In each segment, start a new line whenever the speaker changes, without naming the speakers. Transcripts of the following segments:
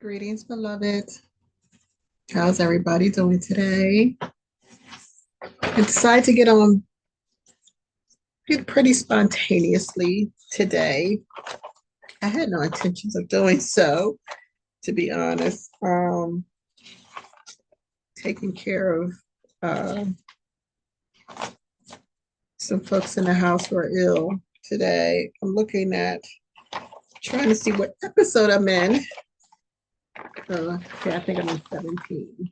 Greetings, beloved. How's everybody doing today? I decided to get on pretty spontaneously today. I had no intentions of doing so, to be honest. Taking care of some folks in the house who are ill today. I'm looking at trying to see what episode I'm in. Okay, I think I'm in 17.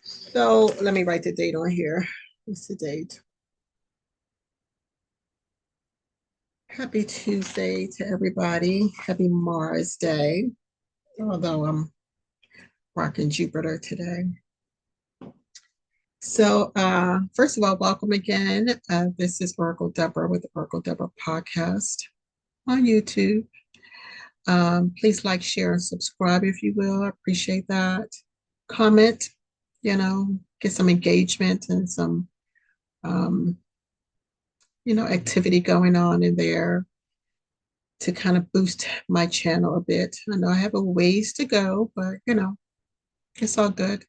So let me write the date on here. What's the date? Happy Tuesday to everybody. Happy Mars Day. Although I'm rocking Jupiter today. So first of all, welcome again. This is OracleDeborah with the OracleDeborah podcast on YouTube. Please like, share, and subscribe if you will. I appreciate that. Comment, get some engagement and some, activity going on in there to kind of boost my channel a bit. I know I have a ways to go, but it's all good.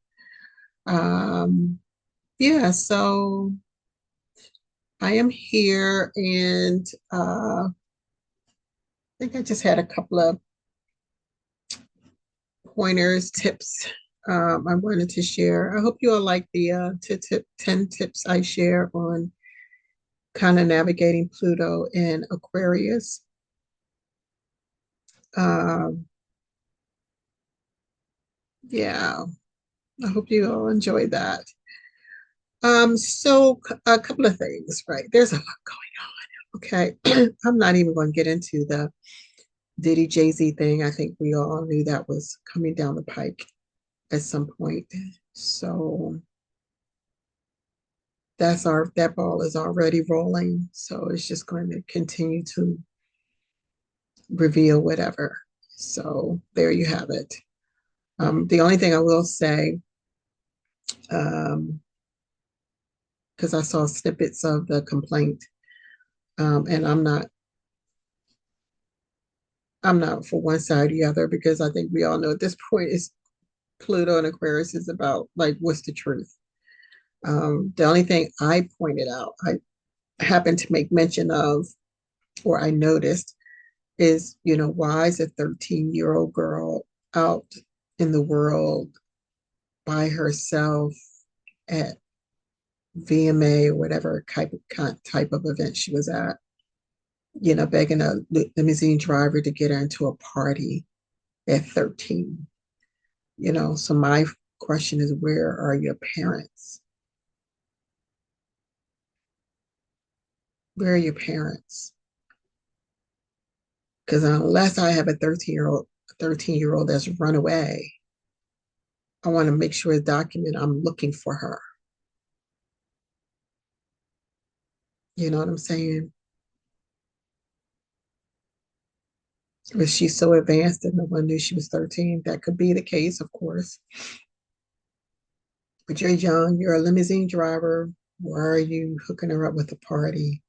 Yeah, so I am here and I think I just had a couple of pointers, tips I wanted to share. I hope you all like the 10 tips I share on kind of navigating Pluto in Aquarius. Yeah, I hope you all enjoyed that. So a couple of things, right? There's a lot going on. Okay. I'm not even going to get into the Diddy Jay-Z thing. I think we all knew that was coming down the pike at some point. So that ball is already rolling. So it's just going to continue to reveal whatever. So there you have it. The only thing I will say, because I saw snippets of the complaint, and I'm not for one side or the other, because I think we all know at this point is Pluto and Aquarius is about like what's the truth. The only thing I pointed out, I happened to make mention of, or I noticed, is why is a 13-year-old girl out in the world by herself at VMA or whatever type of event she was at, begging a limousine driver to get her into a party at 13. So my question is, where are your parents? Where are your parents? Because unless I have a 13-year-old that's run away, I want to make sure it's documented I'm looking for her. You know what I'm saying? Was she so advanced that no one knew she was 13? That could be the case, of course. But you're young, you're a limousine driver. Why are you hooking her up with a party?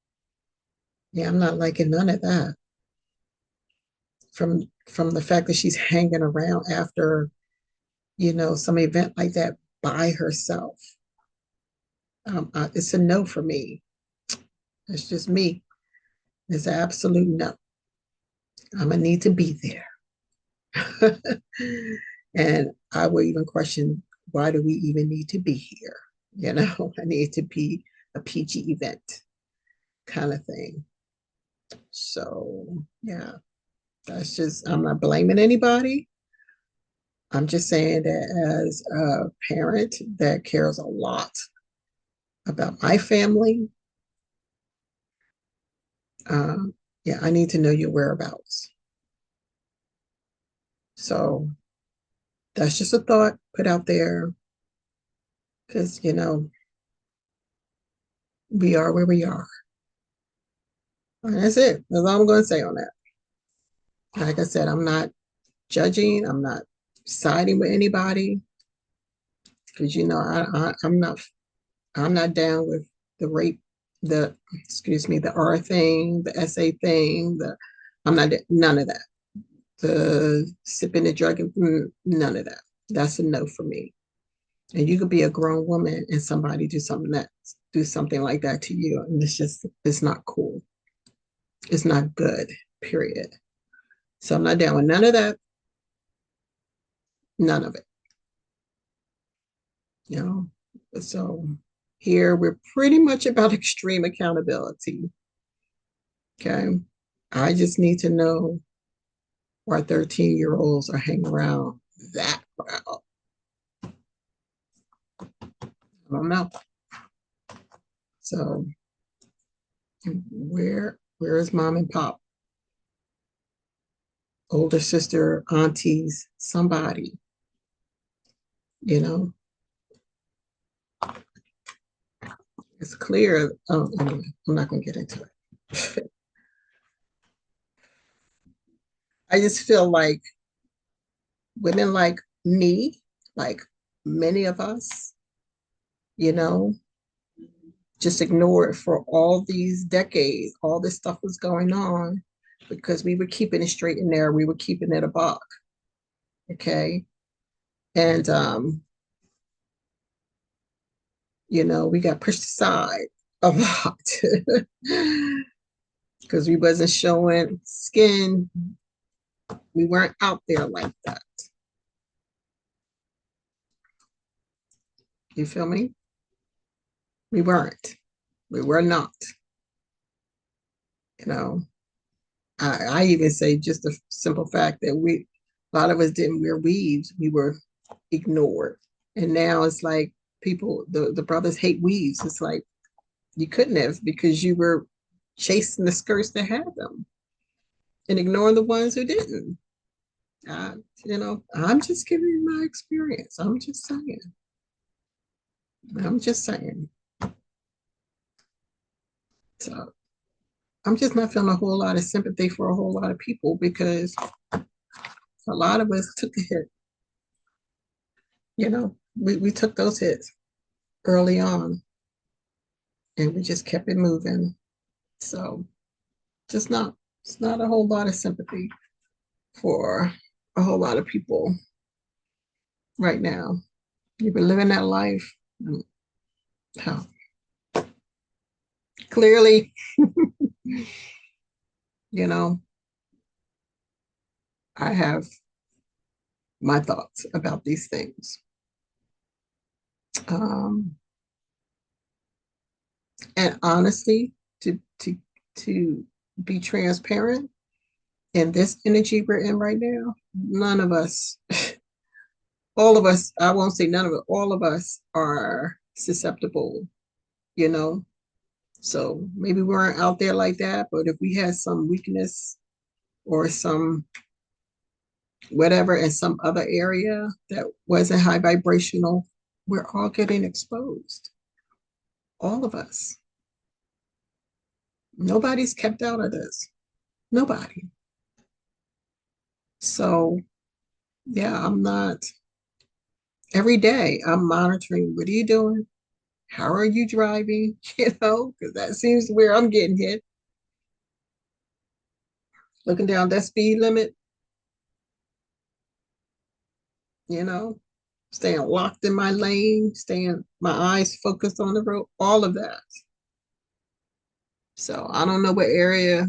Yeah, I'm not liking none of that. From the fact that she's hanging around after, some event like that by herself. It's a no for me. It's just me. It's an absolute no. I'm gonna need to be there. And I will even question, why do we even need to be here? I need to be a PG event kind of thing. So yeah, that's just, I'm not blaming anybody. I'm just saying that as a parent that cares a lot about my family, yeah, I need to know your whereabouts. So that's just a thought put out there, because we are where we are. And that's it. That's all I'm going to say on that. Like I said, I'm not judging. I'm not siding with anybody, because I'm not down with the rape, the R thing, the SA thing. I'm not none of that. the sipping the drug, none of that. That's a no for me. And you could be a grown woman and somebody do something like that to you, and it's not cool. It's not good, period. So I'm not down with none of that, none of it, you know. So here we're pretty much about extreme accountability. Okay. I just need to know why 13-year-olds are hanging around that crowd. I don't know. So where is mom and pop? Older sister, aunties, somebody, you know. It's clear. Oh, anyway, I'm not going to get into it. I just feel like women like me, like many of us, you know, just ignore it for all these decades. All this stuff was going on because we were keeping it straight and narrow. We were keeping it a buck. Okay. And you know, we got pushed aside a lot because we wasn't showing skin. We weren't out there like that. You feel me? We weren't. We were not. You know, I even say just the simple fact that a lot of us didn't wear weaves. We were ignored. And now it's like people, the brothers hate weaves. It's like you couldn't have because you were chasing the skirts that had them and ignoring the ones who didn't. You know, I'm just giving you my experience. I'm just saying. I'm just saying. So I'm just not feeling a whole lot of sympathy for a whole lot of people because a lot of us took a hit. You know, we took those hits early on and we just kept it moving. So just not, it's not a whole lot of sympathy for a whole lot of people right now. You've been living that life. How clearly, you know, I have my thoughts about these things. Um, and honestly, to be transparent, in this energy we're in right now, none of us, all of us, I won't say none of it, all of us are susceptible, you know. So maybe we weren't out there like that, but if we had some weakness or some whatever in some other area that wasn't high vibrational, we're all getting exposed. All of us. Nobody's kept out of this. Nobody. So, yeah, I'm not. Every day I'm monitoring what are you doing? How are you driving? You know, because that seems where I'm getting hit. Looking down that speed limit, you know, staying locked in my lane, staying my eyes focused on the road, all of that. So I don't know what area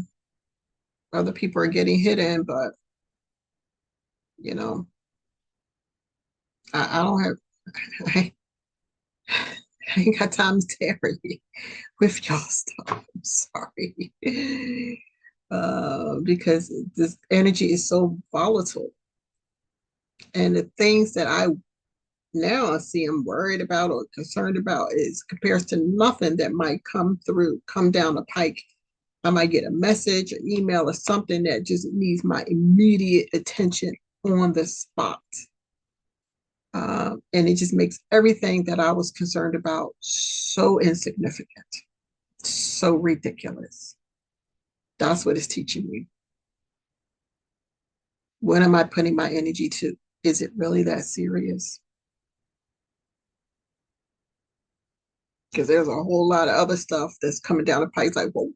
other people are getting hit in, but you know, I don't have I, I ain't got time to tarry with y'all stuff. I'm sorry. Because this energy is so volatile. And the things that I now see I'm worried about or concerned about is compares to nothing that might come down the pike. I might get a message, an email, or something that just needs my immediate attention on the spot. And it just makes everything that I was concerned about so insignificant, so ridiculous. That's what it's teaching me. What am I putting my energy to? Is it really that serious? Because there's a whole lot of other stuff that's coming down the pipe. It's like, whoa,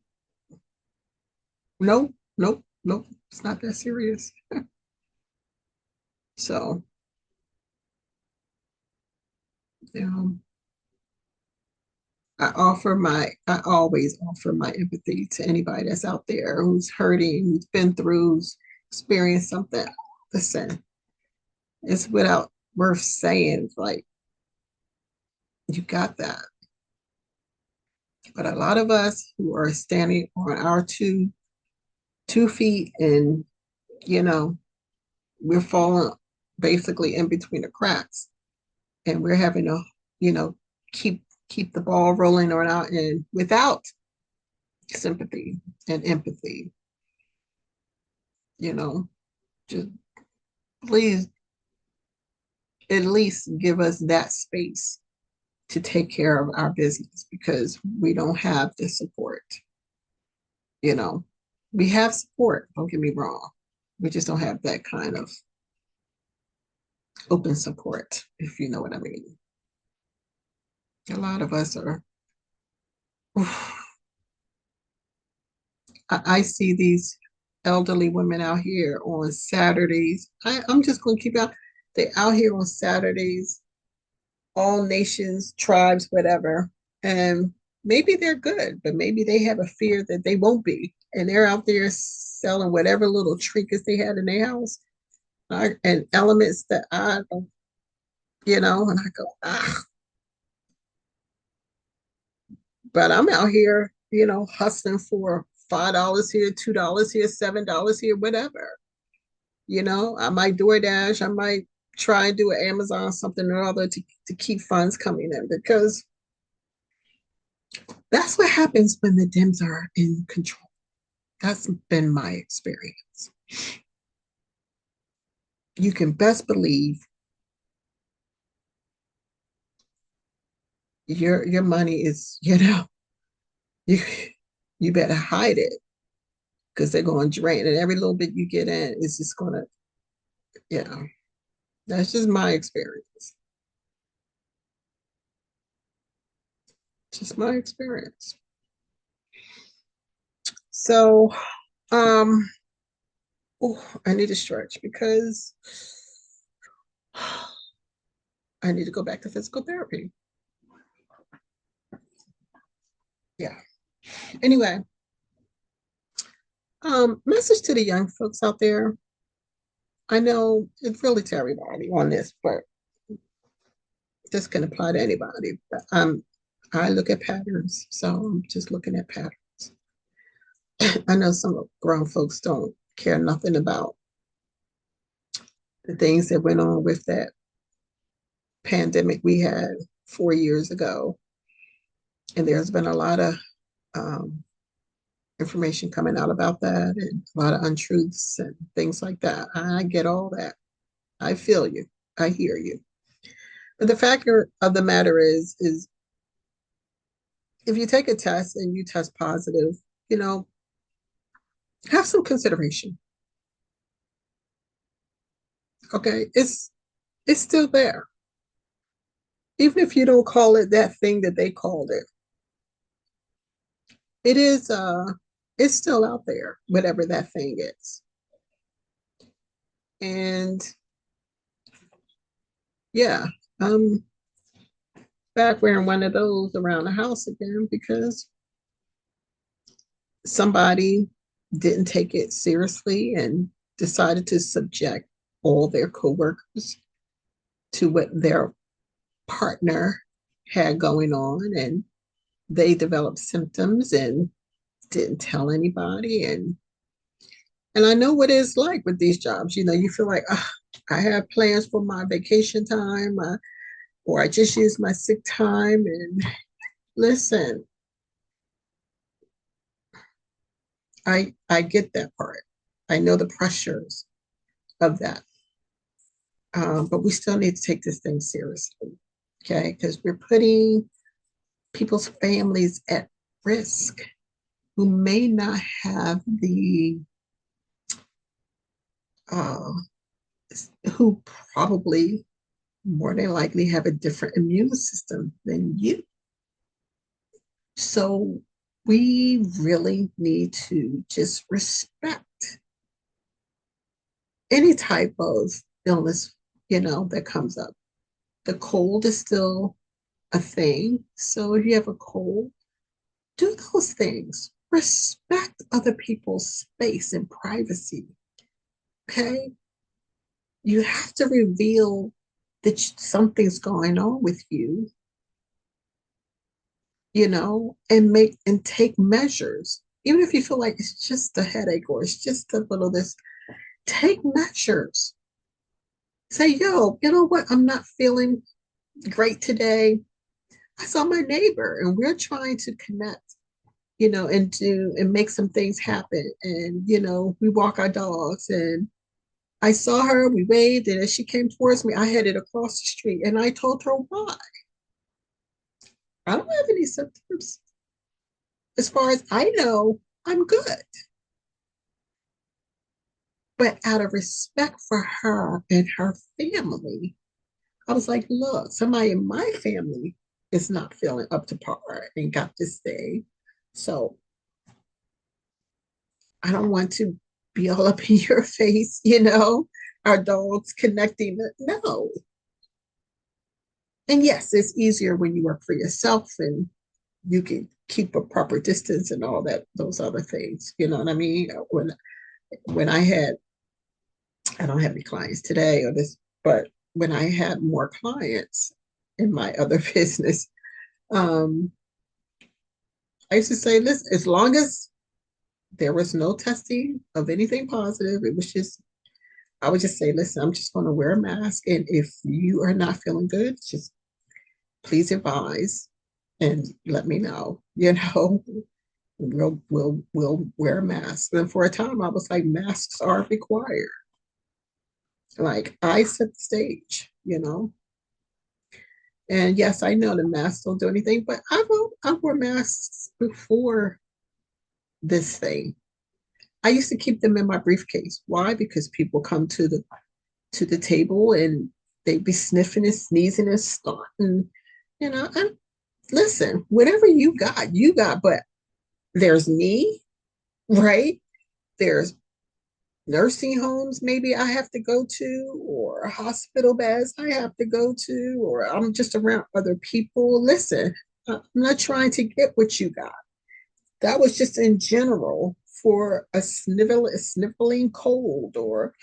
no, nope, nope, it's not that serious. So, you know, I always offer my empathy to anybody that's out there who's hurting, who's been through, who's experienced something. Listen, it's without worth saying. It's like, you got that. But a lot of us who are standing on our two feet and, you know, we're falling basically in between the cracks and we're having to, you know, keep the ball rolling on out and without sympathy and empathy, you know, just please at least give us that space to take care of our business because we don't have the support, you know. We have support, don't get me wrong. We just don't have that kind of open support, if you know what I mean. A lot of us are, I see these elderly women out here on Saturdays. I'm just going to keep out. They're out here on Saturdays, all nations, tribes, whatever. And maybe they're good, but maybe they have a fear that they won't be. And they're out there selling whatever little trinkets they had in their house and elements that I don't, you know, and I go, ah, but I'm out here, you know, hustling for $5 here, $2 here, $7 here, whatever. You know, I might DoorDash, I might try and do an Amazon something or other to keep funds coming in because that's what happens when the Dems are in control. That's been my experience. You can best believe your money is, you know, you you better hide it because they're going to drain it. Every little bit you get in is just going to, you know, that's just my experience. Just my experience. So, um, oh, I need to stretch because I need to go back to physical therapy. Yeah. Anyway, message to the young folks out there. I know it's really to everybody on this, but this can apply to anybody. But I look at patterns, so I'm just looking at patterns. I know some grown folks don't care nothing about the things that went on with that pandemic we had 4 years ago, and there's been a lot of um, information coming out about that and a lot of untruths and things like that. I get all that. I feel you. I hear you. But the fact of the matter is if you take a test and you test positive, you know, have some consideration. Okay. It's still there. Even if you don't call it that thing that they called it, it is it's still out there, whatever that thing is. And yeah, I'm back wearing one of those around the house again because somebody didn't take it seriously and decided to subject all their coworkers to what their partner had going on, and they developed symptoms and didn't tell anybody. And I know what it's like with these jobs. You know, you feel like, oh, I have plans for my vacation time, or I just used my sick time. And listen, I get that part. I know the pressures of that. But we still need to take this thing seriously, okay? Because we're putting people's families at risk who may not have uh, who probably more than likely have a different immune system than you. So we really need to just respect any type of illness, that comes up. The cold is still a thing. So if you have a cold, do those things. Respect other people's space and privacy. Okay. You have to reveal that something's going on with you, and take measures. Even if you feel like it's just a headache or it's just a little this, take measures. Say, yo, you know what? I'm not feeling great today. I saw my neighbor and we're trying to connect, and make some things happen. And, we walk our dogs and I saw her, we waved, and as she came towards me, I headed across the street and I told her why. I don't have any symptoms. As far as I know, I'm good. But out of respect for her and her family, I was like, look, somebody in my family is not feeling up to par and got this thing. So I don't want to be all up in your face, our dogs connecting. No. And yes, it's easier when you work for yourself and you can keep a proper distance and all that, those other things. You know what I mean? When I don't have any clients today or this, but when I had more clients in my other business, um, I used to say, listen, as long as there was no testing of anything positive, it was just, I would just say, listen, I'm just going to wear a mask. And if you are not feeling good, just please advise and let me know, we'll wear a mask. And for a time I was like, masks are required. Like I set the stage, And yes, I know the masks don't do anything, but I wore masks before this thing. I used to keep them in my briefcase. Why? Because people come to the table and they'd be sniffing and sneezing and starting. And listen, whatever you got, but there's me, right? There's nursing homes maybe I have to go to, or hospital beds I have to go to, or I'm just around other people. Listen, I'm not trying to get what you got. That was just in general for a sniffling cold, or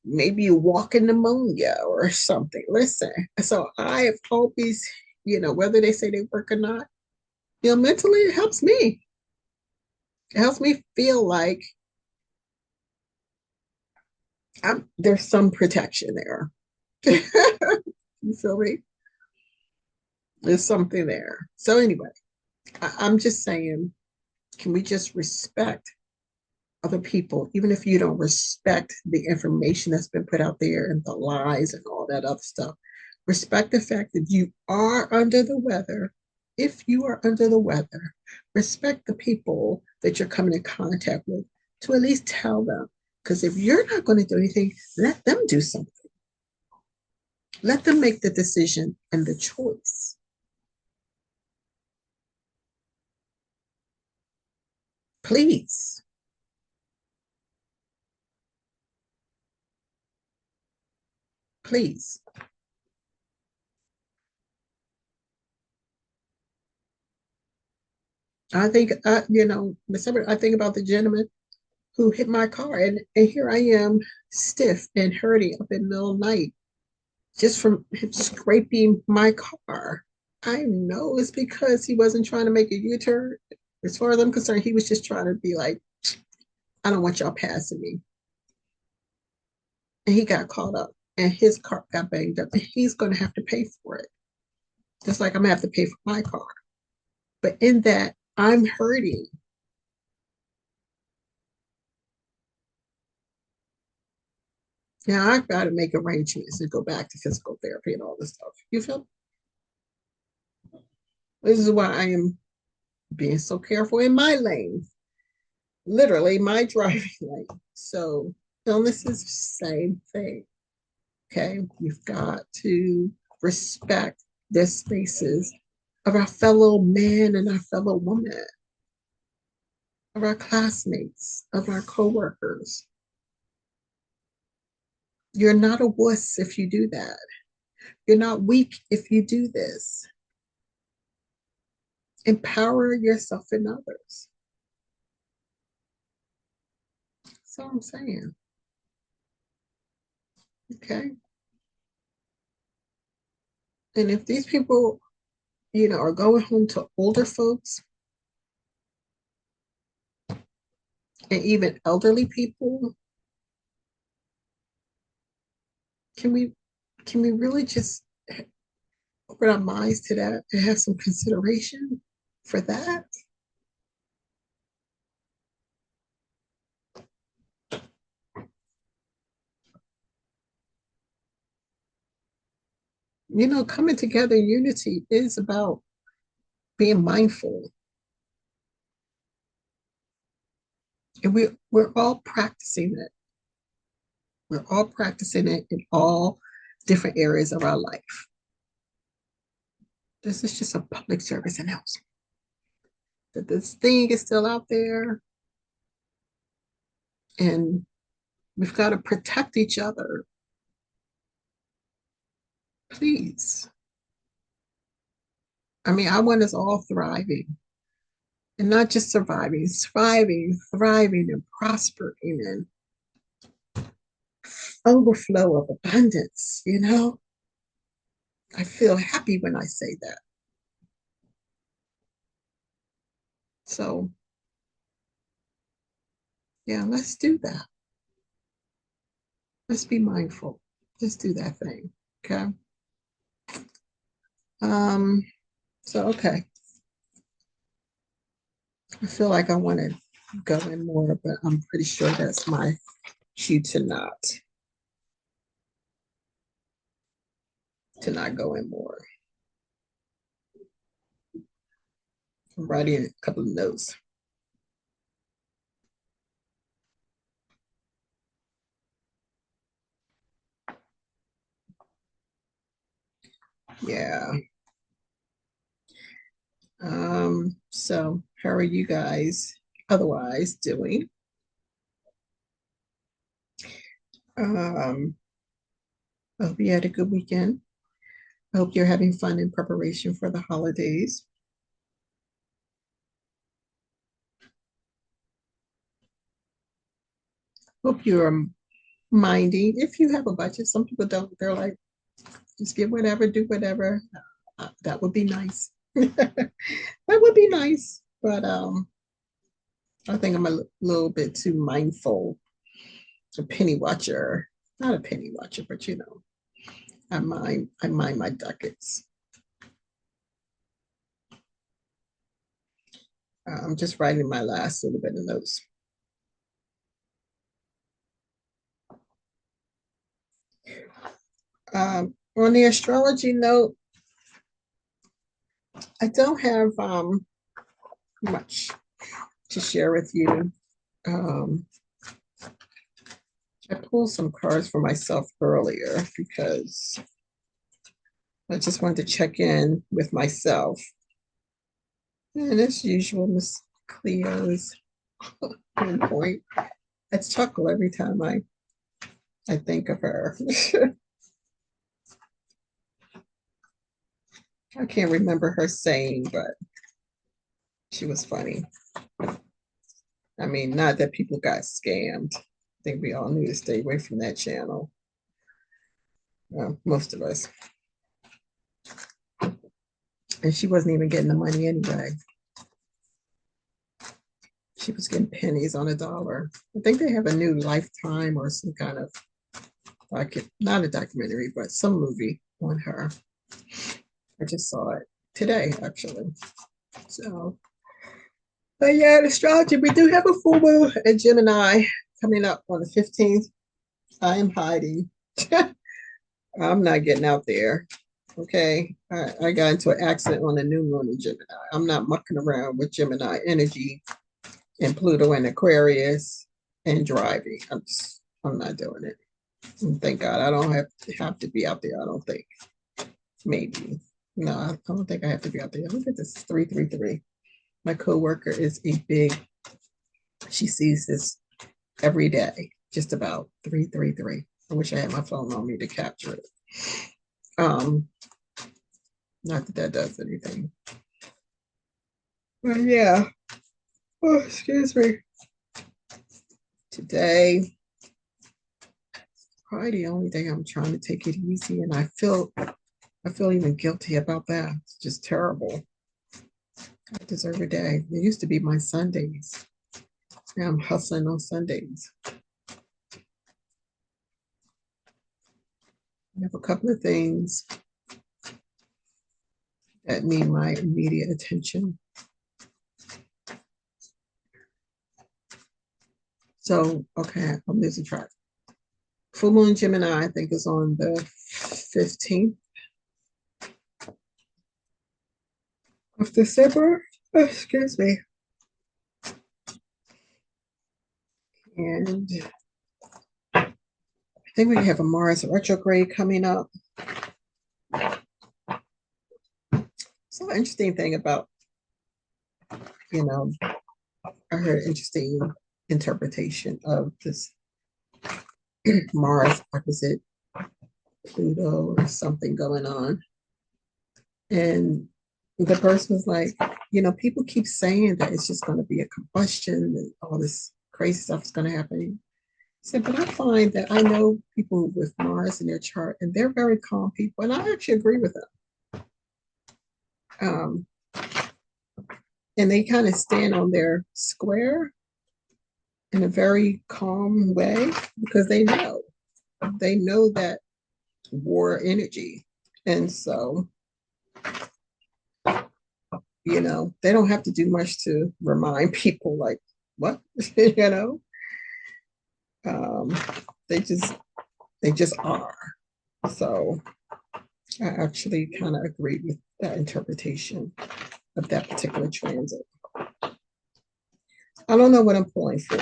maybe you walking pneumonia or something. Listen, so I have always, whether they say they work or not, mentally it helps me. It helps me feel like there's some protection there. You feel me? There's something there. So anyway, I'm just saying, can we just respect other people, even if you don't respect the information that's been put out there and the lies and all that other stuff? Respect the fact that you are under the weather. If you are under the weather, respect the people that you're coming in contact with, to at least tell them. Because if you're not going to do anything, let them do something. Let them make the decision and the choice. Please. Please. I think, I think about the gentleman who hit my car, and here I am, stiff and hurting up in the middle of the night, just from him scraping my car. I know it's because he wasn't trying to make a U-turn. As far as I'm concerned, he was just trying to be like, I don't want y'all passing me. And he got caught up and his car got banged up, and he's going to have to pay for it. Just like I'm going to have to pay for my car. But in that, I'm hurting. Now I've got to make arrangements and go back to physical therapy and all this stuff. You feel? This is why I am being so careful in my lane, literally my driving lane. So illness is the same thing. Okay, we've got to respect the spaces of our fellow man and our fellow woman, of our classmates, of our coworkers. You're not a wuss if you do that. You're not weak if you do this. Empower yourself and others. That's all I'm saying. Okay. And if these people, are going home to older folks and even elderly people, can we really just open our minds to that and have some consideration for that? Coming together in unity is about being mindful. And we're all practicing it. We're all practicing it in all different areas of our life. This is just a public service announcement that this thing is still out there, and we've got to protect each other. Please. I mean, I want us all thriving, and not just surviving, thriving, and prospering, and overflow of abundance. I feel happy when I say that. So, yeah, let's do that. Let's be mindful. Let's do that thing. Okay. Um, okay. I feel like I want to go in more, but I'm pretty sure that's my cue to not go in more. I'm writing a couple of notes. Yeah. So how are you guys otherwise doing? I hope you had a good weekend. I hope you're having fun in preparation for the holidays. Hope you're minding. If you have a budget, some people don't. They're like, just get whatever, do whatever. That would be nice. That would be nice. But I think I'm a little bit too mindful, a penny watcher. Not a penny watcher, but I mind my ducats. I'm just writing my last little bit of notes. On the astrology note, I don't have much to share with you. I pulled some cards for myself earlier because I just wanted to check in with myself. And as usual, Miss Cleo is on point. I chuckle every time I think of her. I can't remember her saying, but she was funny. I mean, not that people got scammed. I think we all need to stay away from that channel. Most of us. And she wasn't even getting the money anyway. She was getting pennies on a dollar. I think they have a new Lifetime or some kind of, not a documentary, but some movie on her. I just saw it today, actually. So, but yeah, astrology, we do have a full moon in Gemini coming up on the 15th. I am hiding. I'm not getting out there. Okay. I got into an accident on the new moon in Gemini. I'm not mucking around with Gemini energy and Pluto and Aquarius and driving. I'm not doing it. And thank God I don't have to be out there. I don't think. Maybe. No, I don't think I have to be out there. Look at this 333. My coworker is she sees this every day, just about 333. I wish I had my phone on me to capture it. Not that that does anything. But yeah. Oh, excuse me. Today, probably the only day I'm trying to take it easy, and I feel even guilty about that. It's just terrible. I deserve a day. It used to be my Sundays. Now I'm hustling on Sundays. I have a couple of things that need my immediate attention. So, okay, I'm losing track. Full Moon Gemini, I think, is on the 15th of December. Excuse me. And I think we have a Mars retrograde coming up. So interesting thing about, you know, I heard an interesting interpretation of this Mars opposite Pluto or something going on. And the person was like, people keep saying that it's just going to be a combustion and all this crazy stuff is going to happen. He said, but I find that I know people with Mars in their chart, and they're very calm people, and I actually agree with them. And they kind of stand on their square in a very calm way because they know that war energy. And so, they don't have to do much to remind people like, what, they just are. So I actually kind of agreed with that interpretation of that particular transit. I don't know what I'm pulling for.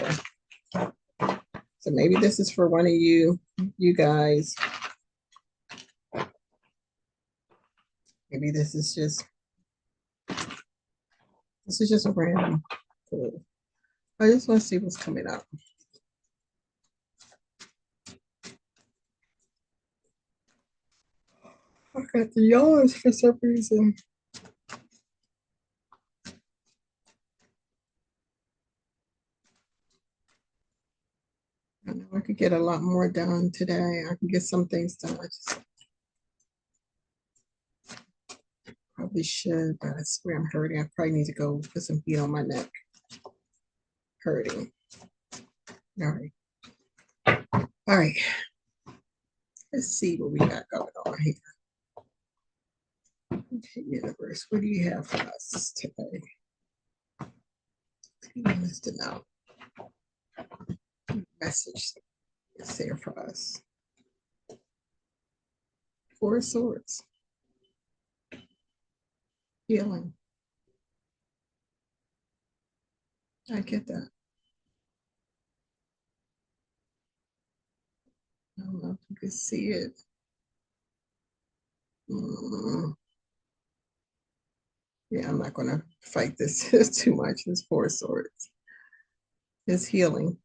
So maybe this is for one of you guys. Maybe this is just a random pull. I just want to see what's coming up. I got the yawns for some reason. I know I could get a lot more done today. I can get some things done. I just probably should, but I swear I'm hurting. I probably need to go put some heat on my neck. Hurting. All right. All right. Let's see what we got going on here. Okay, universe, what do you have for us today? List it out. Message is there for us. Four of Swords. Healing. I get that. I don't know if you can see it. Yeah, I'm not going to fight this too much. This Four of Swords is healing.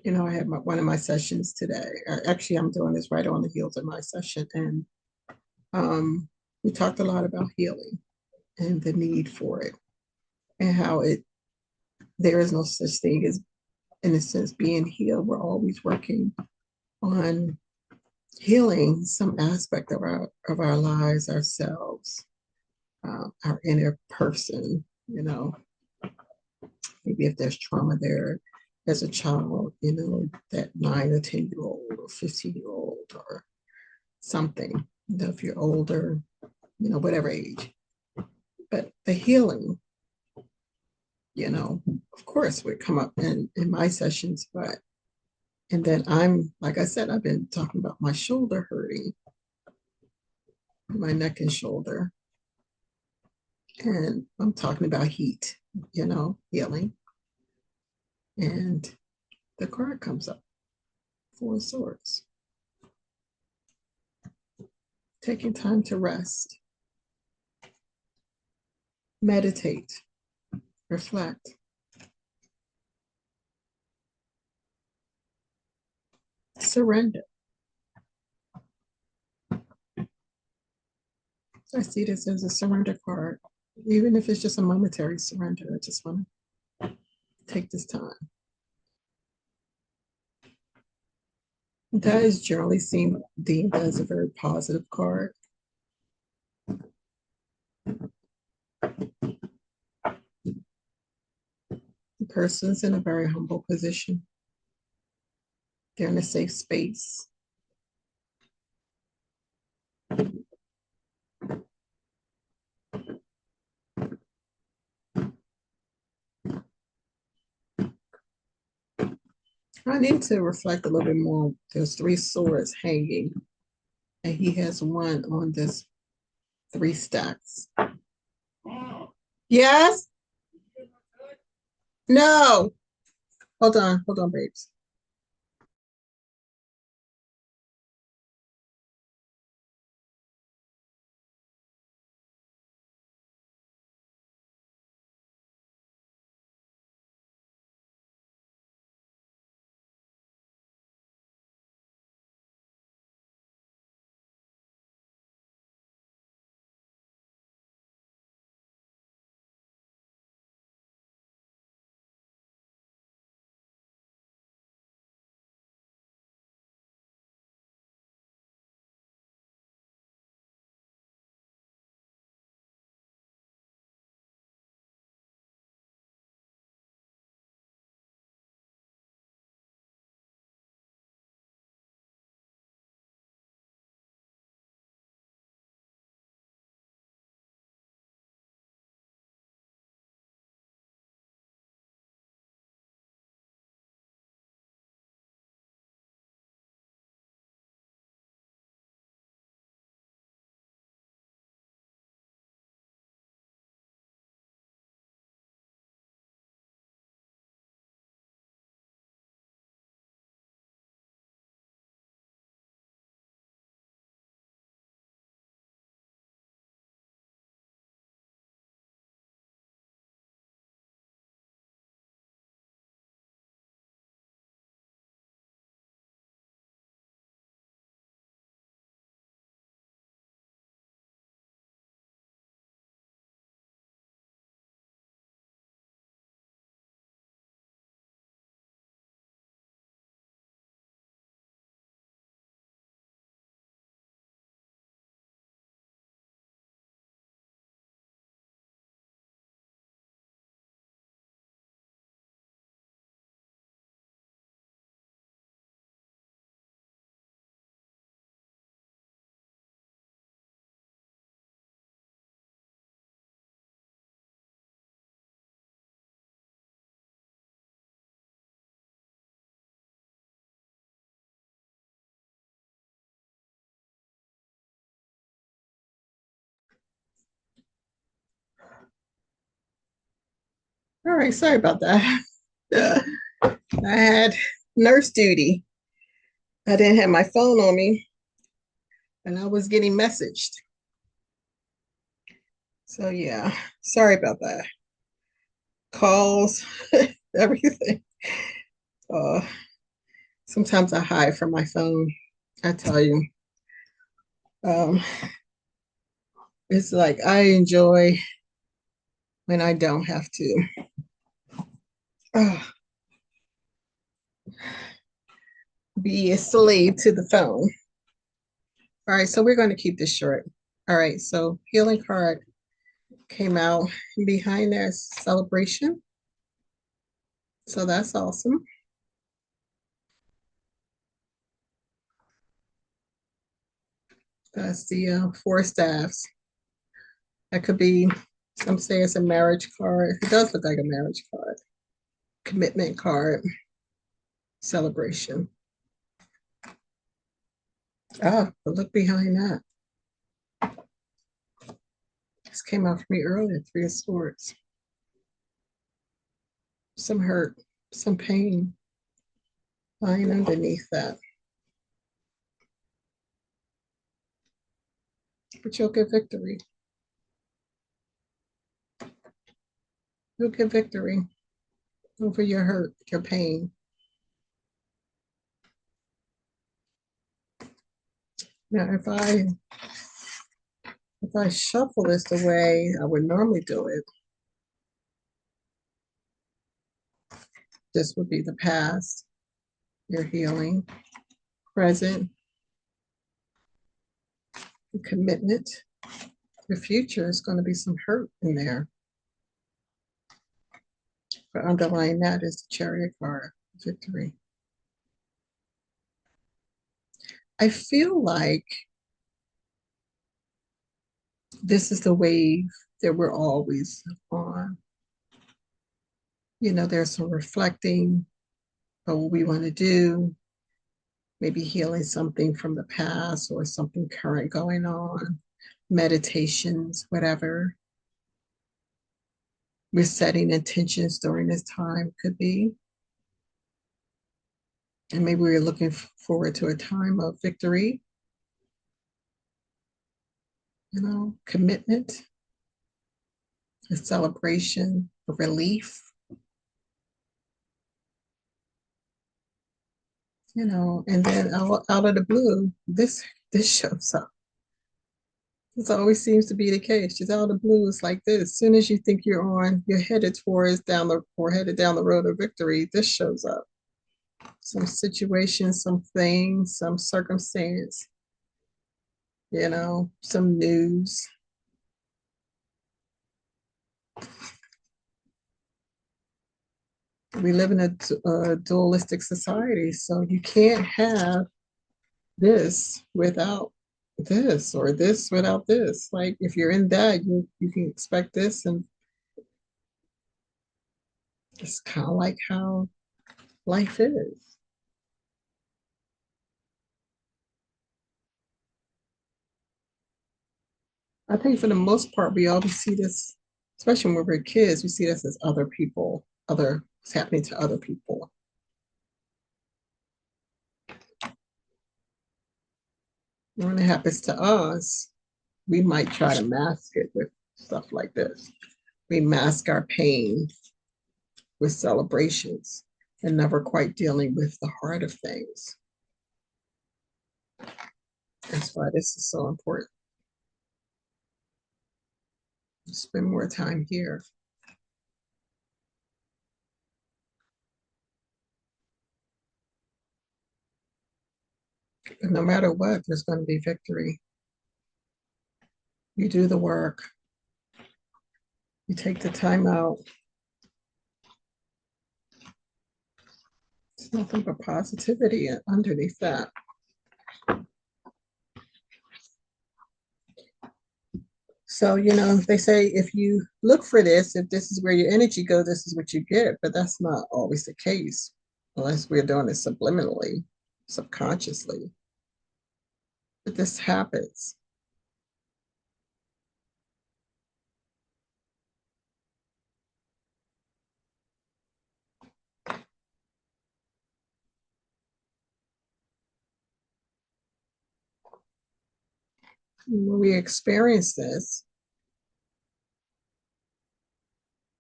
I had one of my sessions today. Actually, I'm doing this right on the heels of my session. And we talked a lot about healing and the need for it and how there is no such thing as, in a sense, being healed. We're always working on healing some aspect of our lives, ourselves, our inner person. Maybe if there's trauma there as a child, that 9 or 10-year-old or 15-year-old or something. If you're older, whatever age. But the healing, of course, would come up in my sessions, and then like I said, I've been talking about my shoulder hurting, my neck and shoulder. And I'm talking about heat, healing. And the card comes up, Four of Swords. Taking time to rest, meditate, reflect. surrender. I see this as a surrender card. Even if it's just a momentary surrender, I just want to take this time. That is generally seen deemed as a very positive card. The person's in a very humble position. They're in a safe space. I need to reflect a little bit more. There's 3 swords hanging, and he has one on this 3 stacks. Yes? No. Hold on, babes. All right, sorry about that. I had nurse duty. I didn't have my phone on me, and I was getting messaged. So yeah, sorry about that. Calls, everything. Uh, Sometimes I hide from my phone. I tell you, um, it's like I enjoy when I don't have to be a slave to the phone. All right, so we're going to keep this short. All right, so healing card came out behind their celebration. So that's awesome. That's the 4 staffs. That could be, some say it's a marriage card. It does look like a marriage card. Commitment card. Celebration. Ah, but look behind that. This came out for me earlier, 3 of Swords. Some hurt, some pain lying underneath that. But you'll get victory. You'll get victory over your hurt, your pain. Now, if I shuffle this the way I would normally do it, this would be the past, your healing, present, the commitment. The future is going to be some hurt in there. But underlying that is the Chariot card, victory. I feel like this is the wave that we're always on. You know, there's some reflecting of what we want to do, maybe healing something from the past or something current going on, meditations, whatever. We're setting intentions during this time, could be. And maybe we're looking forward to a time of victory, you know, commitment, a celebration, a relief. You know, and then out of the blue, this shows up. This always seems to be the case. Just out of the blue, it's like this. As soon as you think you're headed towards headed down the road of victory, this shows up. Some situation, something, some circumstance, you know, some news. We live in a dualistic society, so you can't have this without this, or this without this. Like if you're in that, you can expect this, and it's kind of like how life is. I think for the most part, we always see this, especially when we're kids, we see this as other people, it's happening to other people. When it happens to us, we might try to mask it with stuff like this. We mask our pain with celebrations and never quite dealing with the heart of things. That's why this is so important. Spend more time here. But no matter what, there's going to be victory. You do the work. You take the time out. It's nothing but positivity underneath that. So, you know, they say if you look for this, if this is where your energy goes, this is what you get. But that's not always the case, unless we're doing it subliminally, subconsciously. But this happens. When we experience this,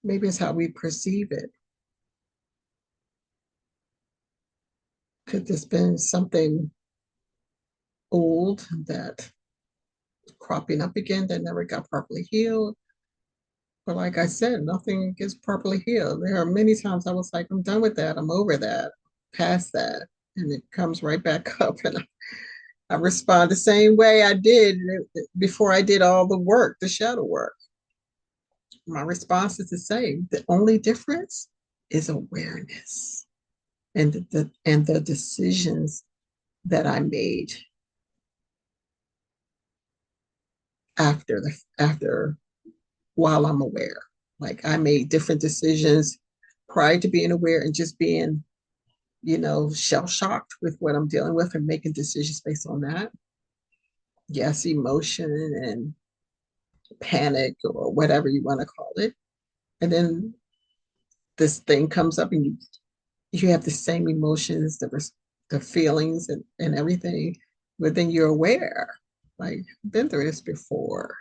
maybe it's how we perceive it. Could this been something old that cropping up again that never got properly healed? But like I said, nothing gets properly healed. There are many times I was like, I'm done with that. I'm over that, past that. And it comes right back up. And I respond the same way I did before I did all the work, the shadow work. My response is the same. The only difference is awareness and the decisions that I made after while I'm aware. Like I made different decisions prior to being aware and just being, you know, shell shocked with what I'm dealing with and making decisions based on that. Yes, emotion and panic or whatever you want to call it. And then this thing comes up and you have the same emotions, the feelings and everything, but then you're aware. Like, I've been through this before.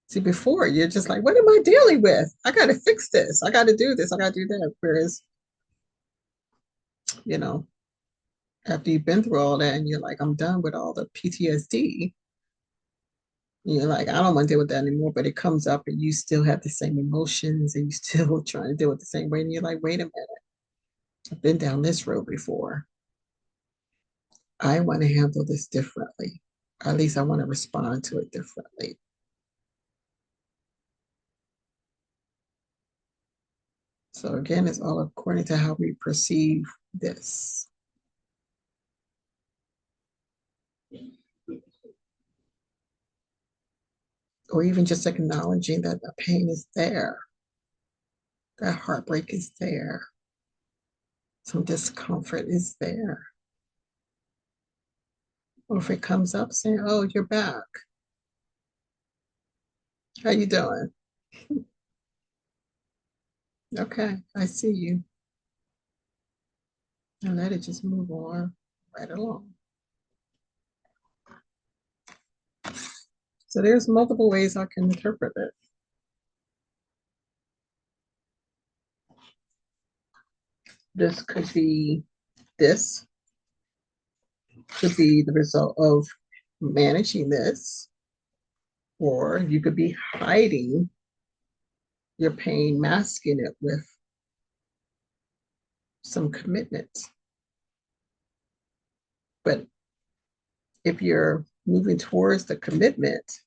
See, before you're just like, what am I dealing with? I got to fix this. I got to do this. I got to do that. Whereas, you know, after you've been through all that and you're like, I'm done with all the PTSD. You're like, I don't want to deal with that anymore, but it comes up and you still have the same emotions and you still trying to deal with the same way. And you're like, wait a minute, I've been down this road before. I want to handle this differently. Or at least I want to respond to it differently. So again, it's all according to how we perceive this. Or even just acknowledging that the pain is there, that heartbreak is there, some discomfort is there. Or if it comes up, saying, "Oh, you're back. How you doing? Okay, I see you." And let it just move on right along. So there's multiple ways I can interpret it. This could be this, could be the result of managing this, or you could be hiding your pain, masking it with some commitment. But if you're moving towards the commitment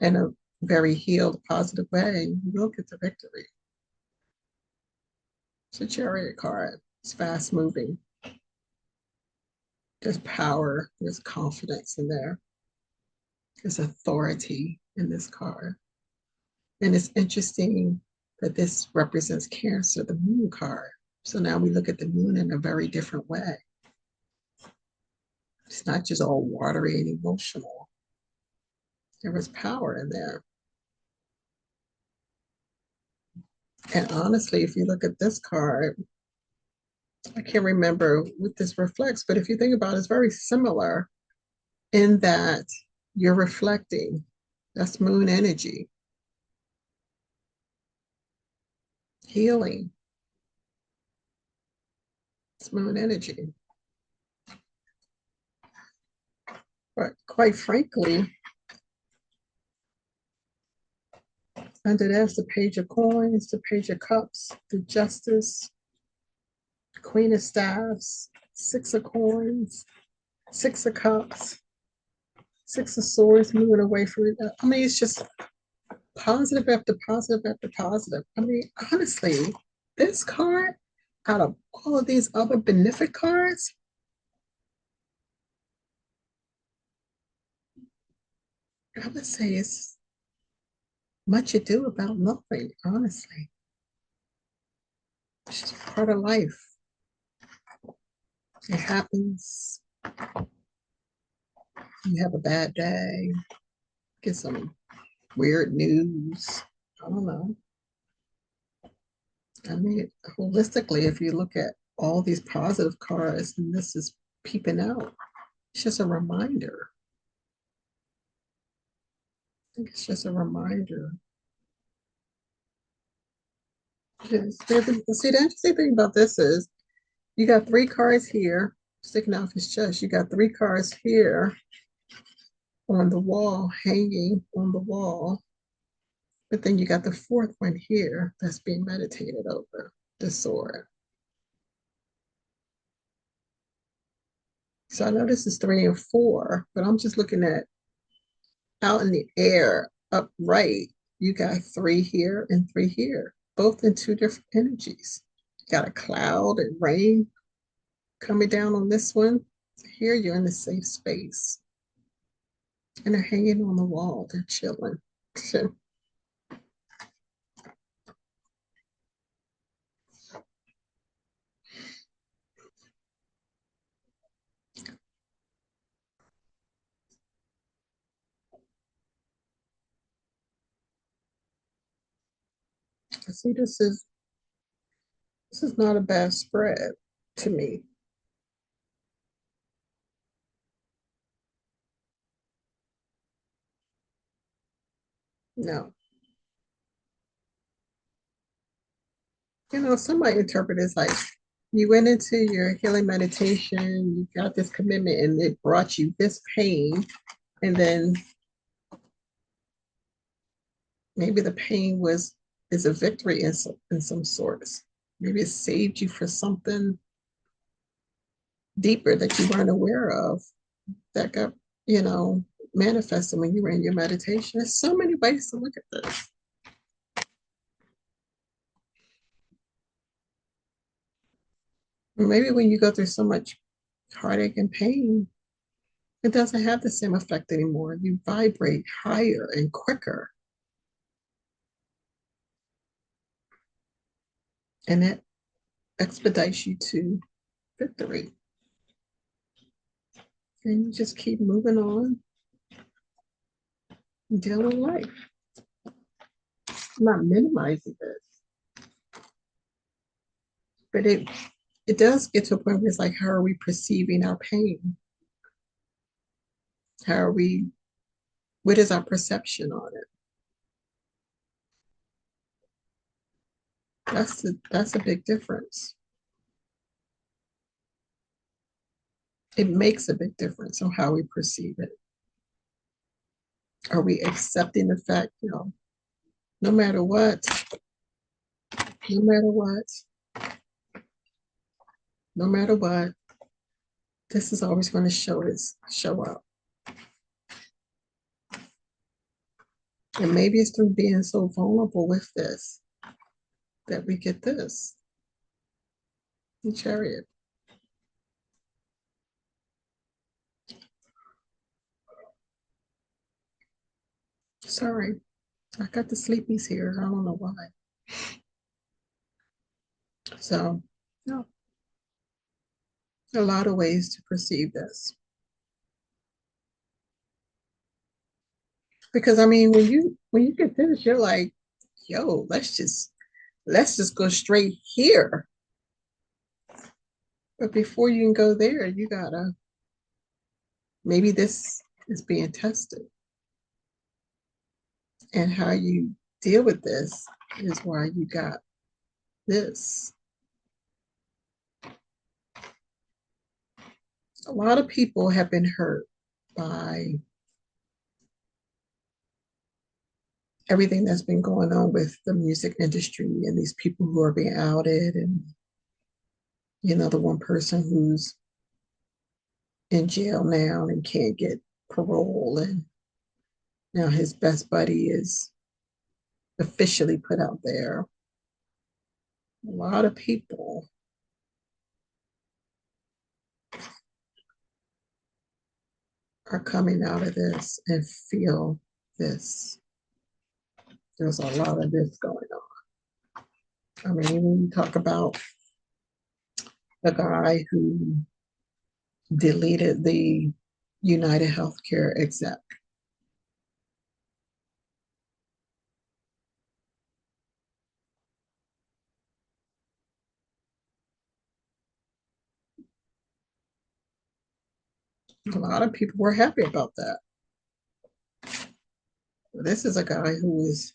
in a very healed, positive way, you will get the victory. It's a Chariot card. It's fast moving. There's power, there's confidence in there. There's authority in this card. And it's interesting that this represents Cancer, the moon card. So now we look at the moon in a very different way. It's not just all watery and emotional. There was power in there. And honestly, if you look at this card, I can't remember what this reflects, but if you think about it, it's very similar in that you're reflecting. That's moon energy. Healing. It's moon energy. But quite frankly, under that's the Page of Coins, the Page of Cups, the Justice, Queen of Staffs, Six of Coins, Six of Cups, Six of Swords, moving away from it. I mean, it's just positive after positive after positive. I mean, honestly, this card, out of all of these other benefic cards, I would say it's much ado about nothing, honestly. It's just part of life. It happens. You have a bad day, get some weird news. I don't know. I mean, holistically, if you look at all these positive cards and this is peeping out, it's just a reminder. I think it's just a reminder. See, the interesting thing about this is you got three cards here sticking out of his chest. You got three cards here on the wall, hanging on the wall. But then you got the fourth one here that's being meditated over, the sword. So I know this is 3 and 4, but I'm just looking at out in the air, upright. You got three here and three here, both in two different energies. You got a cloud and rain coming down on this one. Here you're in a safe space. And they're hanging on the wall. They're chilling. So I see this is not a bad spread to me. No. You know, some might interpret it as like You went into your healing meditation, you got this commitment, and it brought you this pain. And then maybe the pain is a victory in some sorts. Maybe it saved you for something deeper that you weren't aware of that got, manifested when you were in your meditation. There's so many ways to look at this. Maybe when you go through so much heartache and pain, it doesn't have the same effect anymore. You vibrate higher and quicker, and it expedites you to victory. And you just keep moving on, dealing life. I'm not minimizing this, but it does get to a point where it's like, how are we perceiving our pain? How are we, what is our perception on it? That's a big difference. It makes a big difference on how we perceive it. Are we accepting the fact, no matter what, no matter what, no matter what, this is always going to show up. And maybe it's through being so vulnerable with this that we get this. The Chariot. Sorry, I got the sleepies here. I don't know why. So, no, a lot of ways to perceive this. Because I mean, when you get this, you're like, yo, let's just go straight here. But before you can go there, you gotta, maybe this is being tested. And how you deal with this is why you got this. A lot of people have been hurt by everything that's been going on with the music industry and these people who are being outed, and the one person who's in jail now and can't get parole, and now his best buddy is officially put out there. A lot of people are coming out of this and feel this. There's a lot of this going on. I mean, when you talk about the guy who deleted the United Healthcare exec, a lot of people were happy about that. This is a guy who was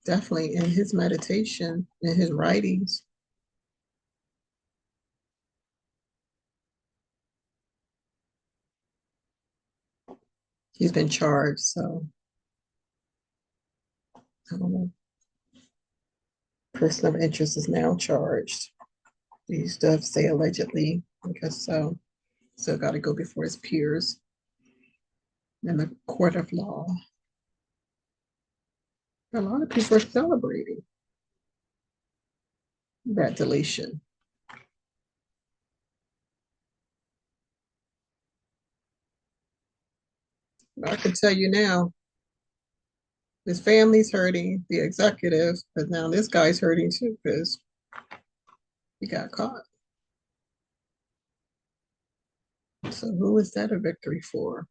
definitely in his meditation, in his writings. He's been charged, so I don't know. Person of interest is now charged. These stuff say allegedly. I guess so. So got to go before his peers in the court of law. A lot of people are celebrating that deletion. I can tell you now, his family's hurting, the executive, but now this guy's hurting too because he got caught. So who is that a victory for?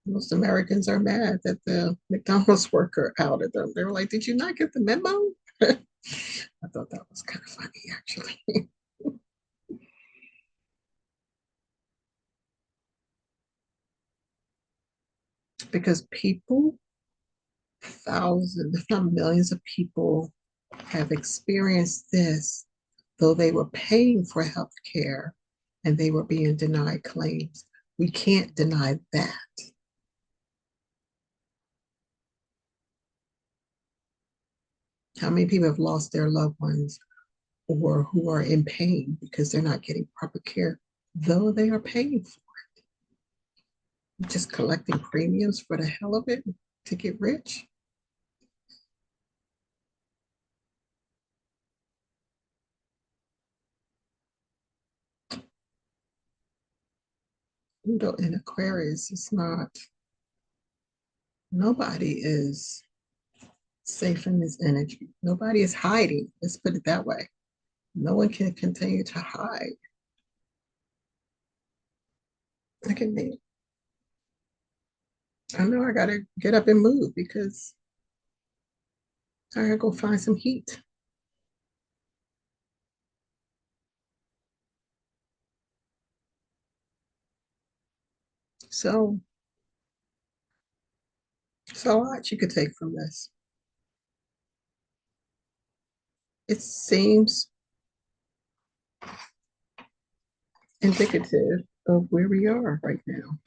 Most Americans are mad that the McDonald's worker outed them. They were like, did you not get the memo? I thought that was kind of funny, actually. Because people thousands, if not millions of people have experienced this, though they were paying for health care and they were being denied claims. We can't deny that. How many people have lost their loved ones or who are in pain because they're not getting proper care, though they are paying for it? Just collecting premiums for the hell of it to get rich? In Aquarius, it's not, nobody is safe in this energy. Nobody is hiding. Let's put it that way. No one can continue to hide. I can be, I know I gotta get up and move because I gotta go find some heat. So, so a lot you could take from this. It seems indicative of where we are right now.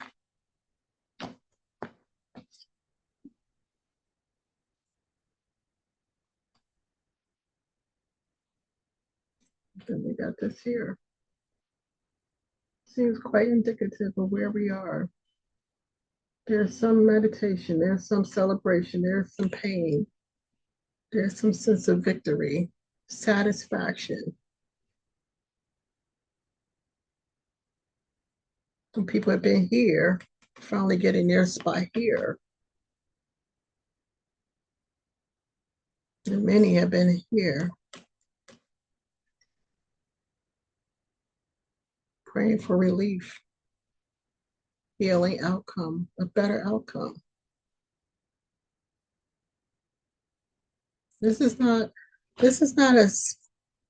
Then we got this here. Seems quite indicative of where we are. There's some meditation, there's some celebration, there's some pain, there's some sense of victory, satisfaction. Some people have been here, finally getting their spot here. And many have been here, praying for relief, healing outcome, a better outcome. This is not a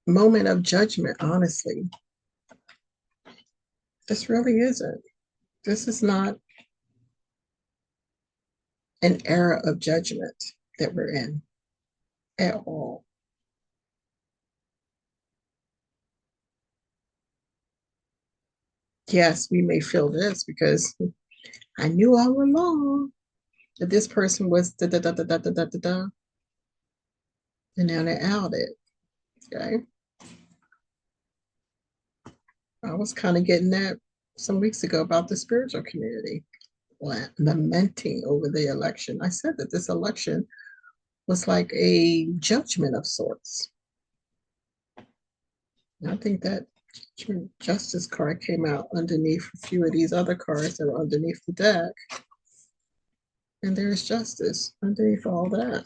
moment of judgment, honestly. This really isn't. This is not an era of judgment that we're in at all. Yes, we may feel this because I knew all along that this person was da da da da da da da da da, and now they're outed. Okay, I was kind of getting that some weeks ago about the spiritual community, lamenting over the election. I said that this election was like a judgment of sorts. And I think that justice card came out underneath a few of these other cards that were underneath the deck. And there's justice underneath all that.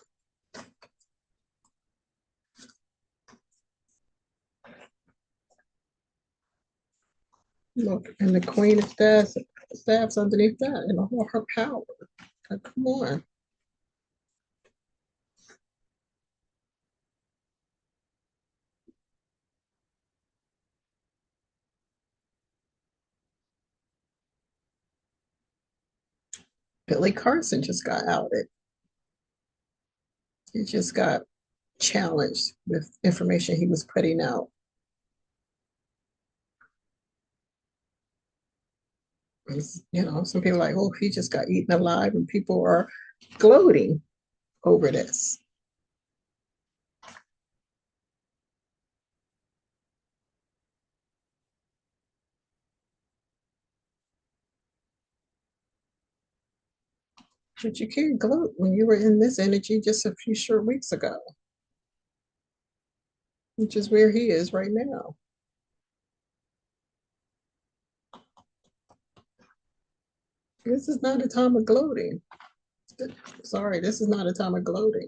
Look, and the Queen of Staffs underneath that, and all her power. Like, come on. Billy Carson just got outed. He just got challenged with information he was putting out. Some people are like, oh, he just got eaten alive, and people are gloating over this. But you can't gloat when you were in this energy just a few short weeks ago, which is where he is right now. This is not a time of gloating. Sorry, this is not a time of gloating.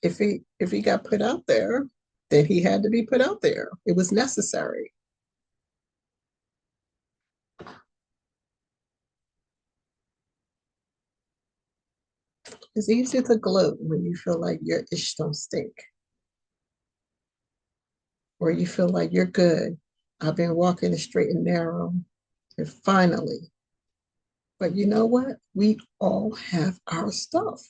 If he got put out there, then he had to be put out there. It was necessary. It's easy to gloat when you feel like your ish don't stink, or you feel like you're good. I've been walking the straight and narrow. And finally, but you know what? We all have our stuff.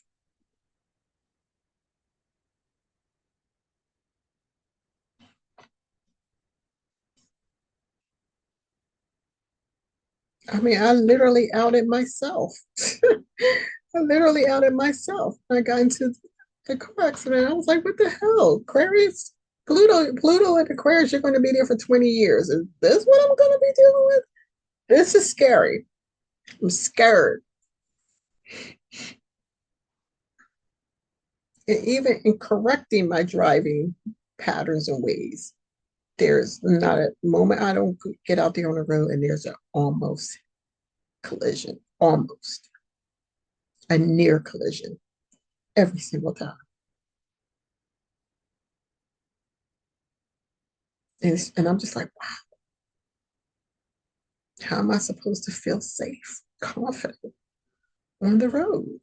I mean, I literally outed myself. I literally outed myself. I got into the car accident. I was like, what the hell? Aquarius, Pluto and Aquarius, you're going to be there for 20 years. Is this what I'm going to be dealing with? This is scary. I'm scared. And even in correcting my driving patterns and ways, there's not a moment I don't get out there on the road and there's an almost collision, almost a near collision every single time. And I'm just like, wow, how am I supposed to feel safe, confident on the road?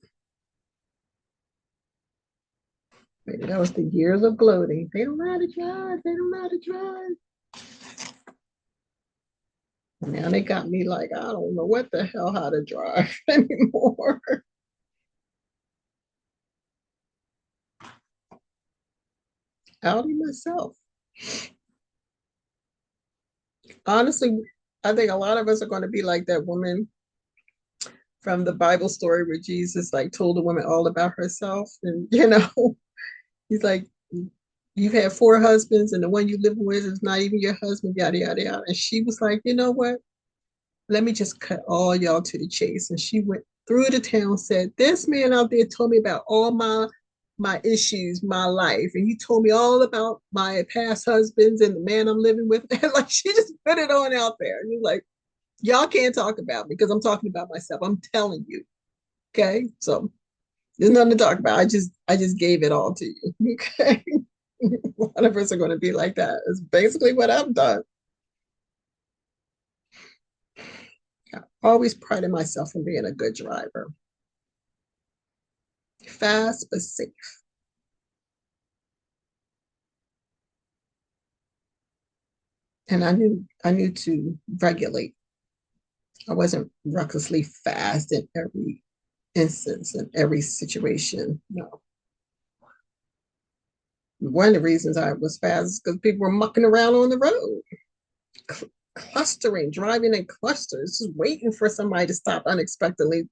Maybe that was the years of gloating. They don't know how to drive. They don't know how to drive. And now they got me like, I don't know what the hell how to drive anymore. Outing myself. Honestly, I think a lot of us are going to be like that woman from the Bible story where Jesus like told the woman all about herself. And he's like, you've had four husbands and the one you live with is not even your husband, yada yada yada. And she was like, you know what? Let me just cut all y'all to the chase. And she went through the town, said, this man out there told me about all my issues, my life. And he told me all about my past husbands and the man I'm living with. And like she just put it on out there. And you're like, y'all can't talk about me because I'm talking about myself. I'm telling you. Okay. So there's nothing to talk about. I just gave it all to you. Okay. A lot of us are going to be like that. It's basically what I've done. I always prided myself on being a good driver. Fast but safe. And I knew to regulate. I wasn't recklessly fast in every instance, in every situation. No. One of the reasons I was fast is because people were mucking around on the road, clustering, driving in clusters, just waiting for somebody to stop unexpectedly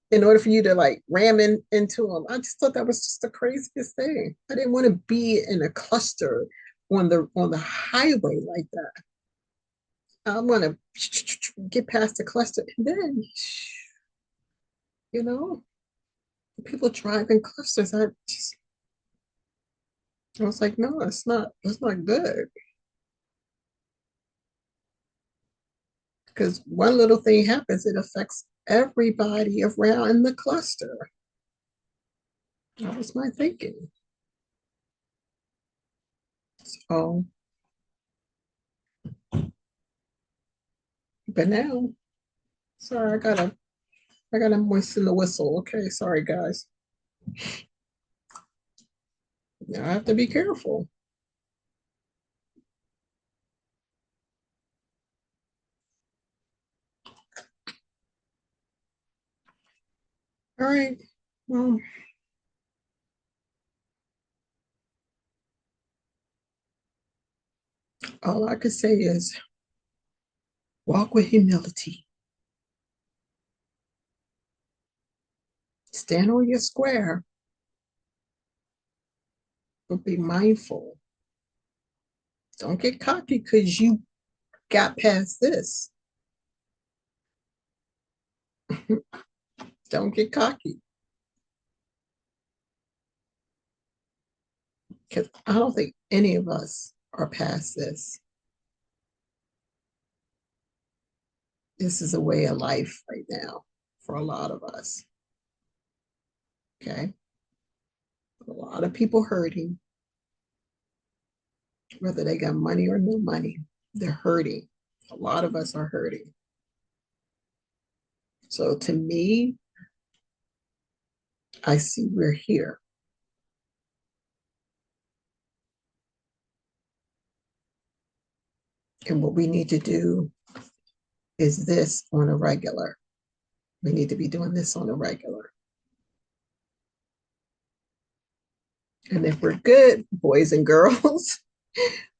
in order for you to like ram into them. I just thought that was just the craziest thing. I didn't want to be in a cluster on the highway like that. I want to get past the cluster and then, you know, people drive in clusters. I was like, no, it's not good. Because one little thing happens, it affects everybody around in the cluster. That was my thinking. So, but now, sorry, I gotta moisten the whistle. Okay, sorry guys. Now I have to be careful. All right. Well, all I can say is walk with humility. Stand on your square, but be mindful. Don't get cocky because you got past this. Don't get cocky because I don't think any of us are past this. This is a way of life right now for a lot of us. Okay. A lot of people hurting, whether they got money or no money, they're hurting. A lot of us are hurting. So to me, I see we're here. And what we need to do is this on a regular. We need to be doing this on a regular. And if we're good, boys and girls,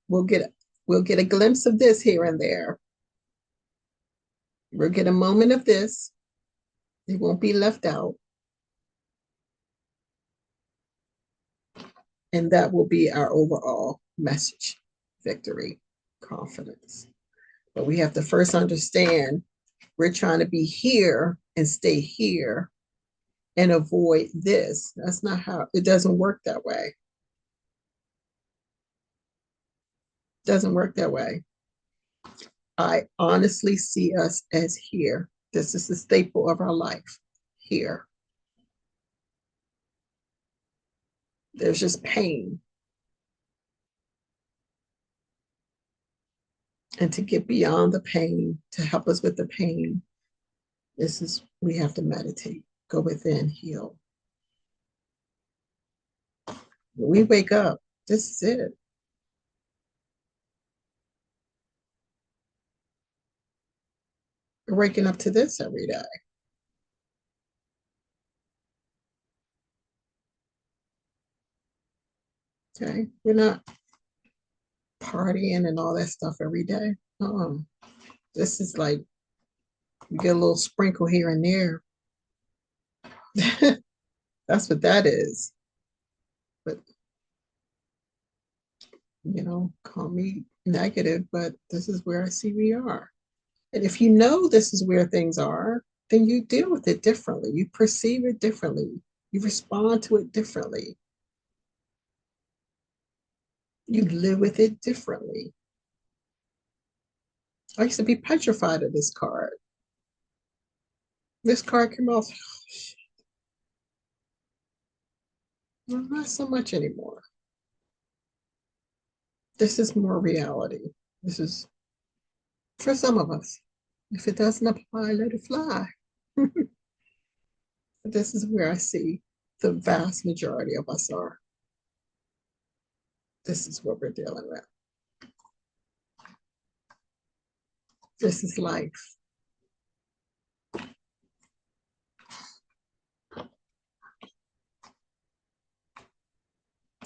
we'll get a glimpse of this here and there. We'll get a moment of this. It won't be left out. And that will be our overall message: victory, confidence. But we have to first understand we're trying to be here and stay here and avoid this. That's not how it doesn't work that way. It doesn't work that way. I honestly see us as here. This is the staple of our life, here. There's just pain. And to get beyond the pain, to help us with the pain, we have to meditate, go within, heal. When we wake up, this is it. We're waking up to this every day. Okay, we're not partying and all that stuff every day. This is like you get a little sprinkle here and there. That's what that is. But call me negative, but this is where I see we are. And if you know this is where things are, then you deal with it differently. You perceive it differently. You respond to it differently. You live with it differently. I used to be petrified of this card. This card came off. Well, not so much anymore. This is more reality. This is for some of us. If it doesn't apply, let it fly. This is where I see the vast majority of us are. This is what we're dealing with. This is life.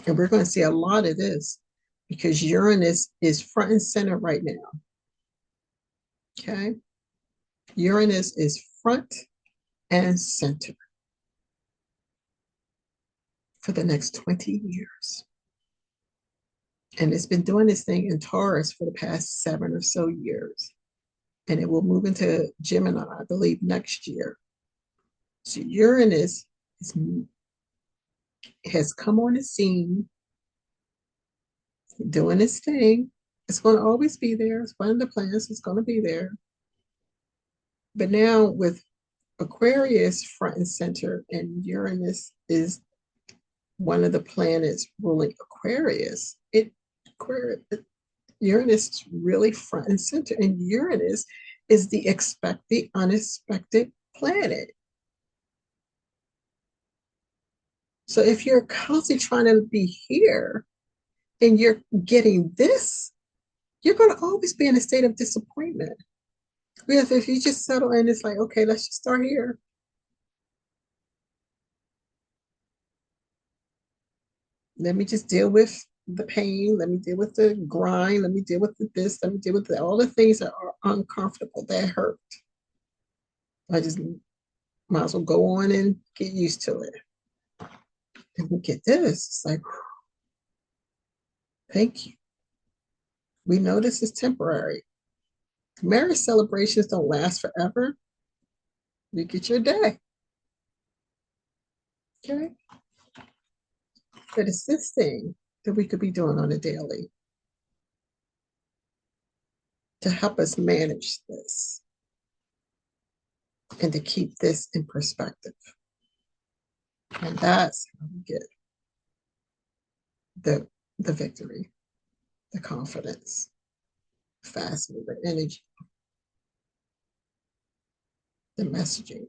And we're going to see a lot of this because Uranus is front and center right now. Okay? Uranus is front and center for the next 20 years. And it's been doing this thing in Taurus for the past 7 or so years. And it will move into Gemini, I believe, next year. So Uranus has come on the scene, doing its thing. It's going to always be there. It's one of the planets. It's going to be there. But now with Aquarius front and center, and Uranus is one of the planets ruling Aquarius. Uranus is really front and center, and Uranus is the unexpected planet. So if you're constantly trying to be here and you're getting this, you're going to always be in a state of disappointment. Because if you just settle in, it's like, okay, let's just start here. Let me just deal with the pain. Let me deal with the grind. Let me deal with this. Let me deal with all the things that are uncomfortable, that hurt. I just might as well go on and get used to it. And we get this. It's like, thank you. We know this is temporary. Marriage celebrations don't last forever. You get your day. Okay? But it's this thing that we could be doing on a daily to help us manage this and to keep this in perspective. And that's how we get the victory, the confidence, fast moving energy, the messaging.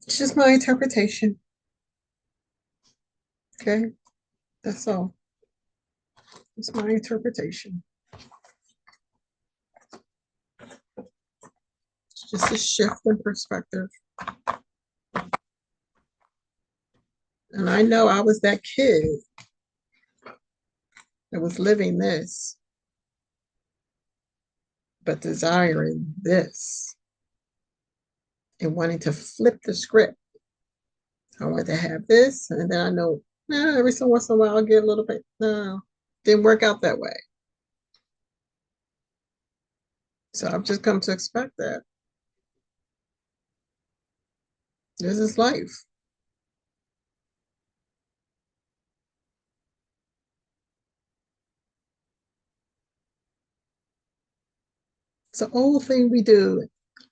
It's just my interpretation. Okay? That's all. It's my interpretation. Just a shift in perspective. And I know I was that kid that was living this, but desiring this and wanting to flip the script. I want to have this, and then I know, every so once in a while I'll get a little bit. No, didn't work out that way. So I've just come to expect that. This is life. It's an old thing we do.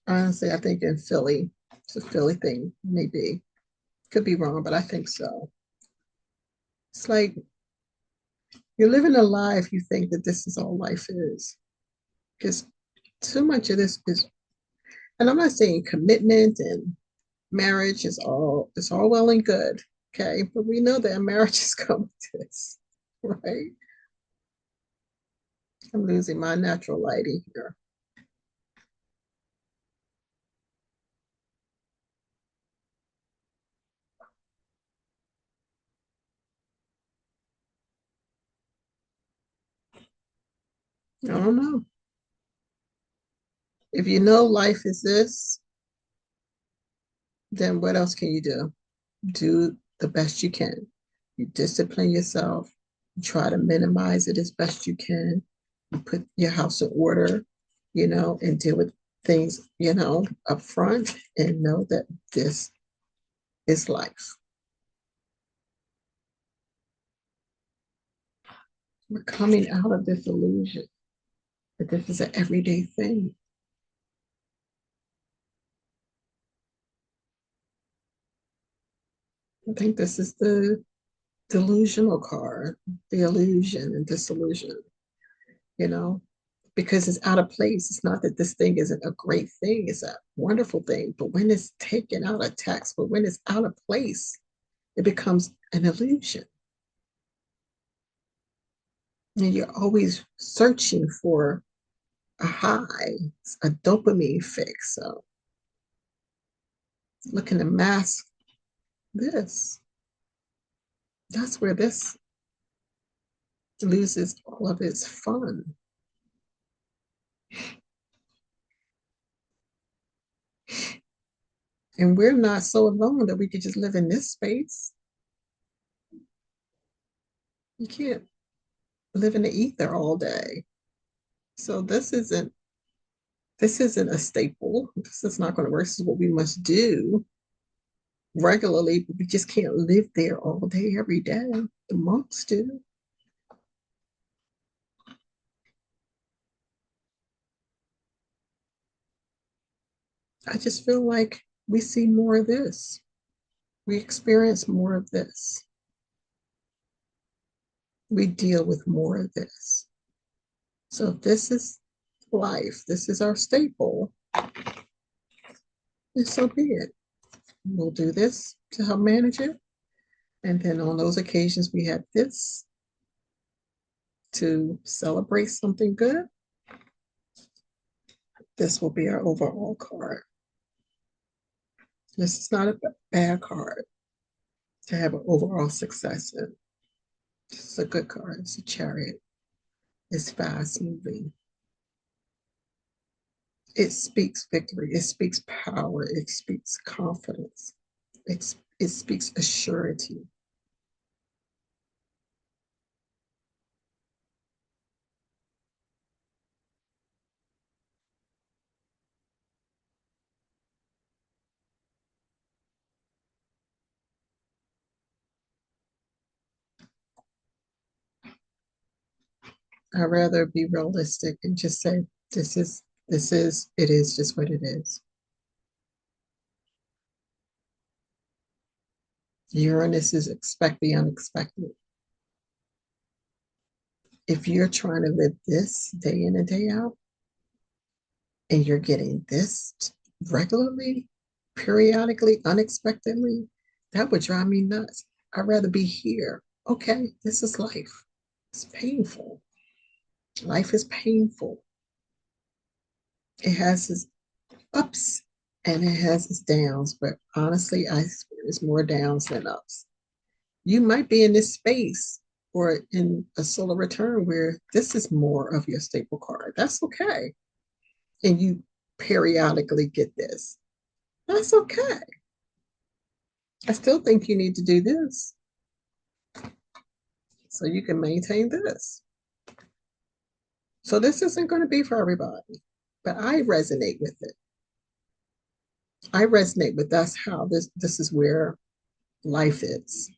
Honestly, I think in Philly, it's a Philly thing, maybe. Could be wrong, but I think so. It's like you're living a life, you think that this is all life is. Because too much of this is, and I'm not saying commitment and marriage is all, it's all well and good. Okay. But we know that marriages come with this, right? I'm losing my natural lighting here. I don't know. If you know life is this, then what else can you do? Do the best you can. You discipline yourself, you try to minimize it as best you can, you put your house in order, and deal with things, up front and know that this is life. We're coming out of this illusion that this is an everyday thing. I think this is the delusional card, the illusion and disillusion, you know, because it's out of place. It's not that this thing isn't a great thing, it's a wonderful thing. But when it's taken out of text, but when it's out of place, it becomes an illusion. And you're always searching for a high, a dopamine fix. So looking to mask this, that's where this loses all of its fun. And we're not so alone that we could just live in this space. You can't live in the ether all day. So this isn't a staple. This is not going to work. This is what we must do regularly, but we just can't live there all day, every day. The monks do. I just feel like we see more of this. We experience more of this. We deal with more of this. So if this is life, this is our staple, and so be it. We'll do this to help manage it. And then on those occasions we have this to celebrate something good. This will be our overall card. This is not a bad card to have an overall success in. This is a good card. It's a chariot. It's fast moving. It speaks victory. It speaks power. It speaks confidence. It speaks assurity. I'd rather be realistic and just say it is just what it is. Uranus is expect the unexpected. If you're trying to live this day in and day out, and you're getting this regularly, periodically, unexpectedly, that would drive me nuts. I'd rather be here. Okay, this is life. It's painful. Life is painful. It has its ups and it has its downs, but honestly, I experience more downs than ups. You might be in this space or in a solar return where this is more of your staple card. That's okay. And you periodically get this. That's okay. I still think you need to do this so you can maintain this. So this isn't going to be for everybody, but I resonate with it. I resonate with that's how this is where life is.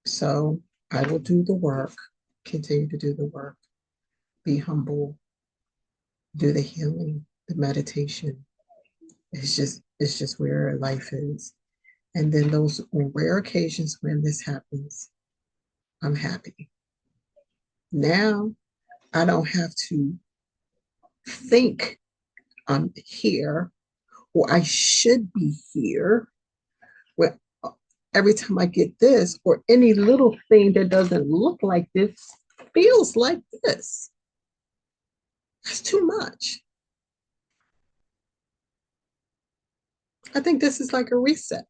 So I will do the work, continue to do the work, be humble, do the healing, the meditation. It's just where life is. And then those rare occasions when this happens, I'm happy. Now I don't have to think I'm here or I should be here. Well, every time I get this or any little thing that doesn't look like this feels like this. That's too much. I think this is like a reset.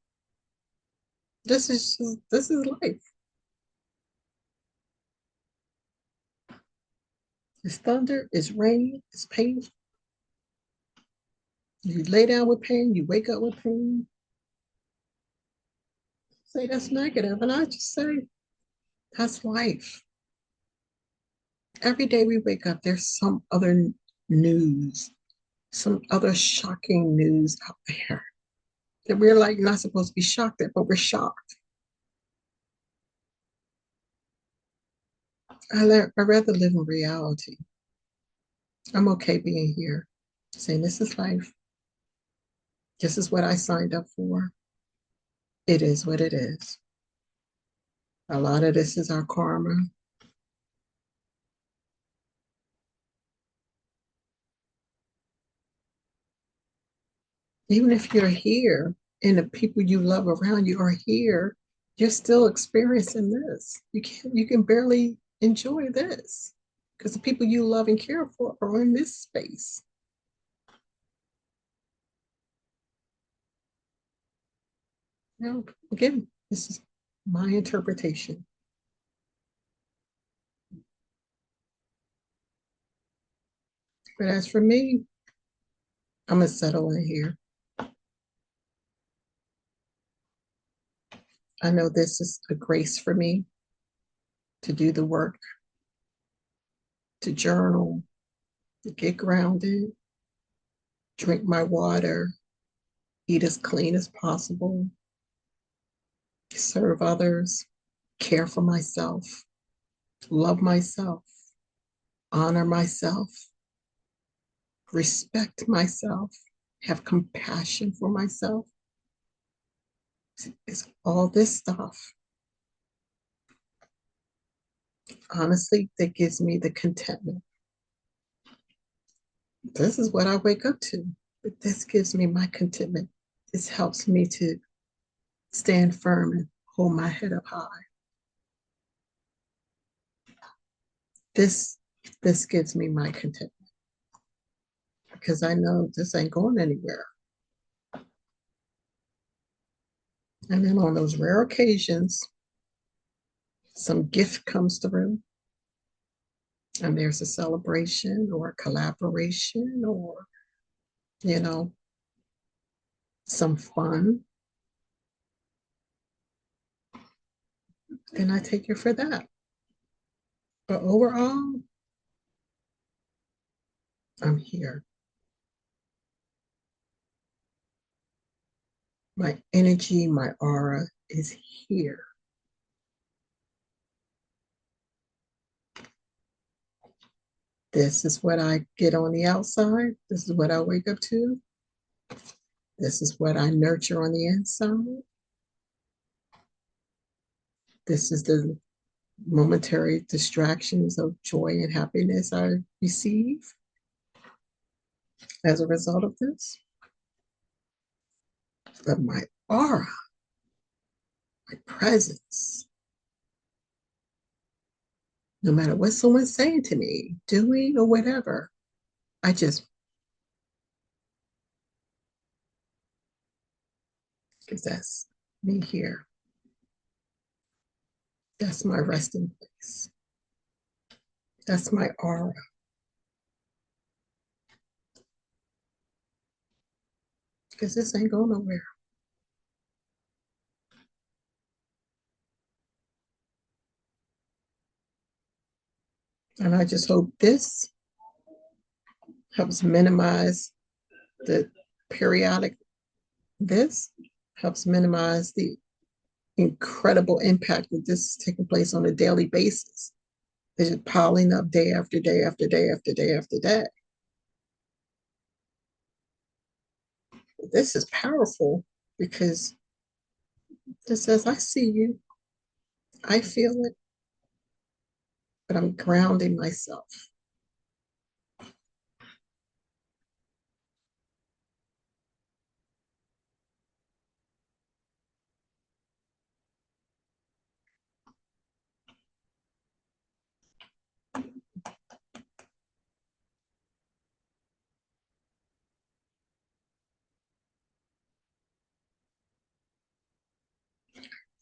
This is life. It's thunder, it's rain, it's pain. You lay down with pain, you wake up with pain. Say that's negative, and I just say that's life. Every day we wake up, there's some other news, some other shocking news out there that we're like not supposed to be shocked at, but we're shocked. I'd rather live in reality. I'm okay being here, saying this is life. This is what I signed up for. It is what it is. A lot of this is our karma. Even if you're here and the people you love around you are here, you're still experiencing this. You can barely enjoy this because the people you love and care for are in this space. Now, again, this is my interpretation. But as for me, I'm gonna settle in here. I know this is a grace for me to do the work, to journal, to get grounded, drink my water, eat as clean as possible, serve others, care for myself, love myself, honor myself, respect myself, have compassion for myself. It's all this stuff, honestly, that gives me the contentment. This is what I wake up to. But this gives me my contentment. This helps me to stand firm and hold my head up high. This this gives me my contentment because I know this ain't going anywhere. And then on those rare occasions, some gift comes through and there's a celebration or a collaboration or, you know, some fun, then I take it for that. But overall, I'm here. My energy, my aura is here. This is what I get on the outside. This is what I wake up to. This is what I nurture on the inside. This is the momentary distractions of joy and happiness I receive as a result of this. But my aura, my presence, no matter what someone's saying to me, doing, or whatever, I just because that's me here. That's my resting place. That's my aura. Because this ain't going nowhere. And I just hope this helps minimize the periodic, this helps minimize the incredible impact that this is taking place on a daily basis. It's just piling up day after day after day after day after day. This is powerful because it says, I see you, I feel it, but I'm grounding myself.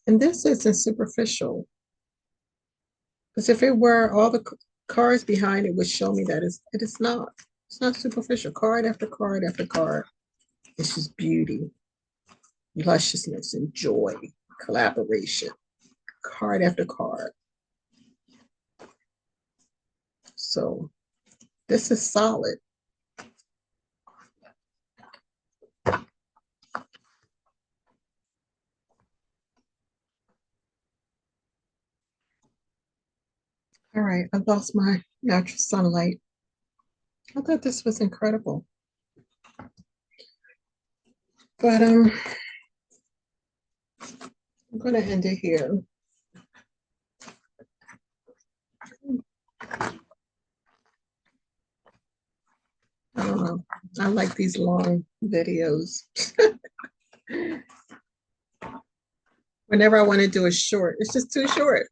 And this isn't superficial. Because if it were, all the cards behind it would show me that it is not. It's not superficial. Card after card after card. It's just beauty, lusciousness, and joy, collaboration. Card after card. So this is solid. All right, I lost my natural sunlight. I thought this was incredible. But I'm going to end it here. I don't know. I like these long videos. Whenever I want to do a short, it's just too short.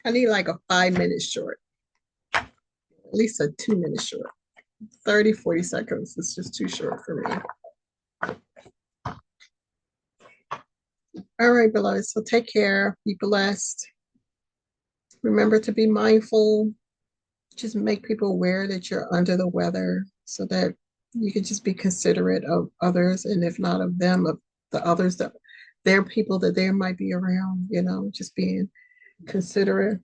I need like a 5-minute short, at least a 2-minute short. 30, 40 seconds is just too short for me. All right, beloved. So take care. Be blessed. Remember to be mindful. Just make people aware that you're under the weather so that you can just be considerate of others, and if not of them, of the others that they're people that they might be around, just being considerate.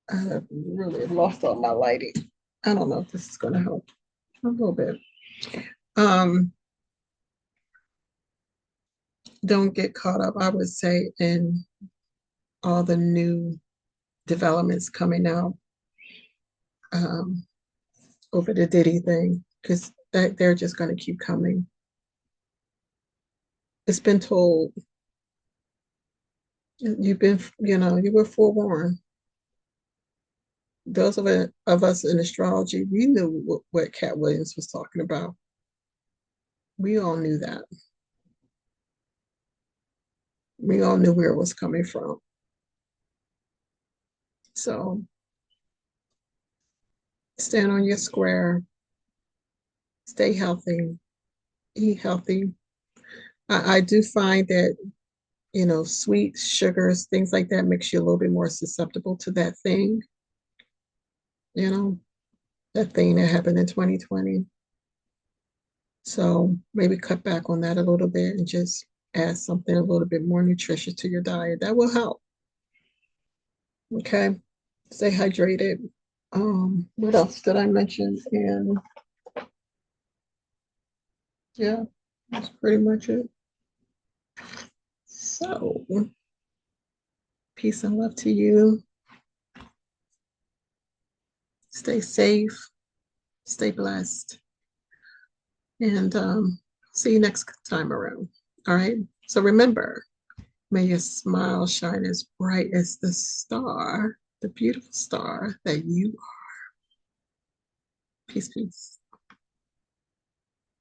I really lost all my lighting. I don't know if this is going to help a little bit. Don't get caught up, I would say, in all the new developments coming out over the Diddy thing, because they're just going to keep coming. It's been told. You've been, you were forewarned. Those of us in astrology, we knew what Cat Williams was talking about. We all knew that. We all knew where it was coming from. So stand on your square, stay healthy, eat healthy. I do find that, sweets, sugars, things like that makes you a little bit more susceptible to that thing, that thing that happened in 2020. So maybe cut back on that a little bit and just add something a little bit more nutritious to your diet. That will help. Okay. Stay hydrated. What else did I mention? And yeah, that's pretty much it. So peace and love to you. Stay safe, stay blessed, and see you next time around. All right. So remember, may your smile shine as bright as the star, the beautiful star that you are. Peace, peace.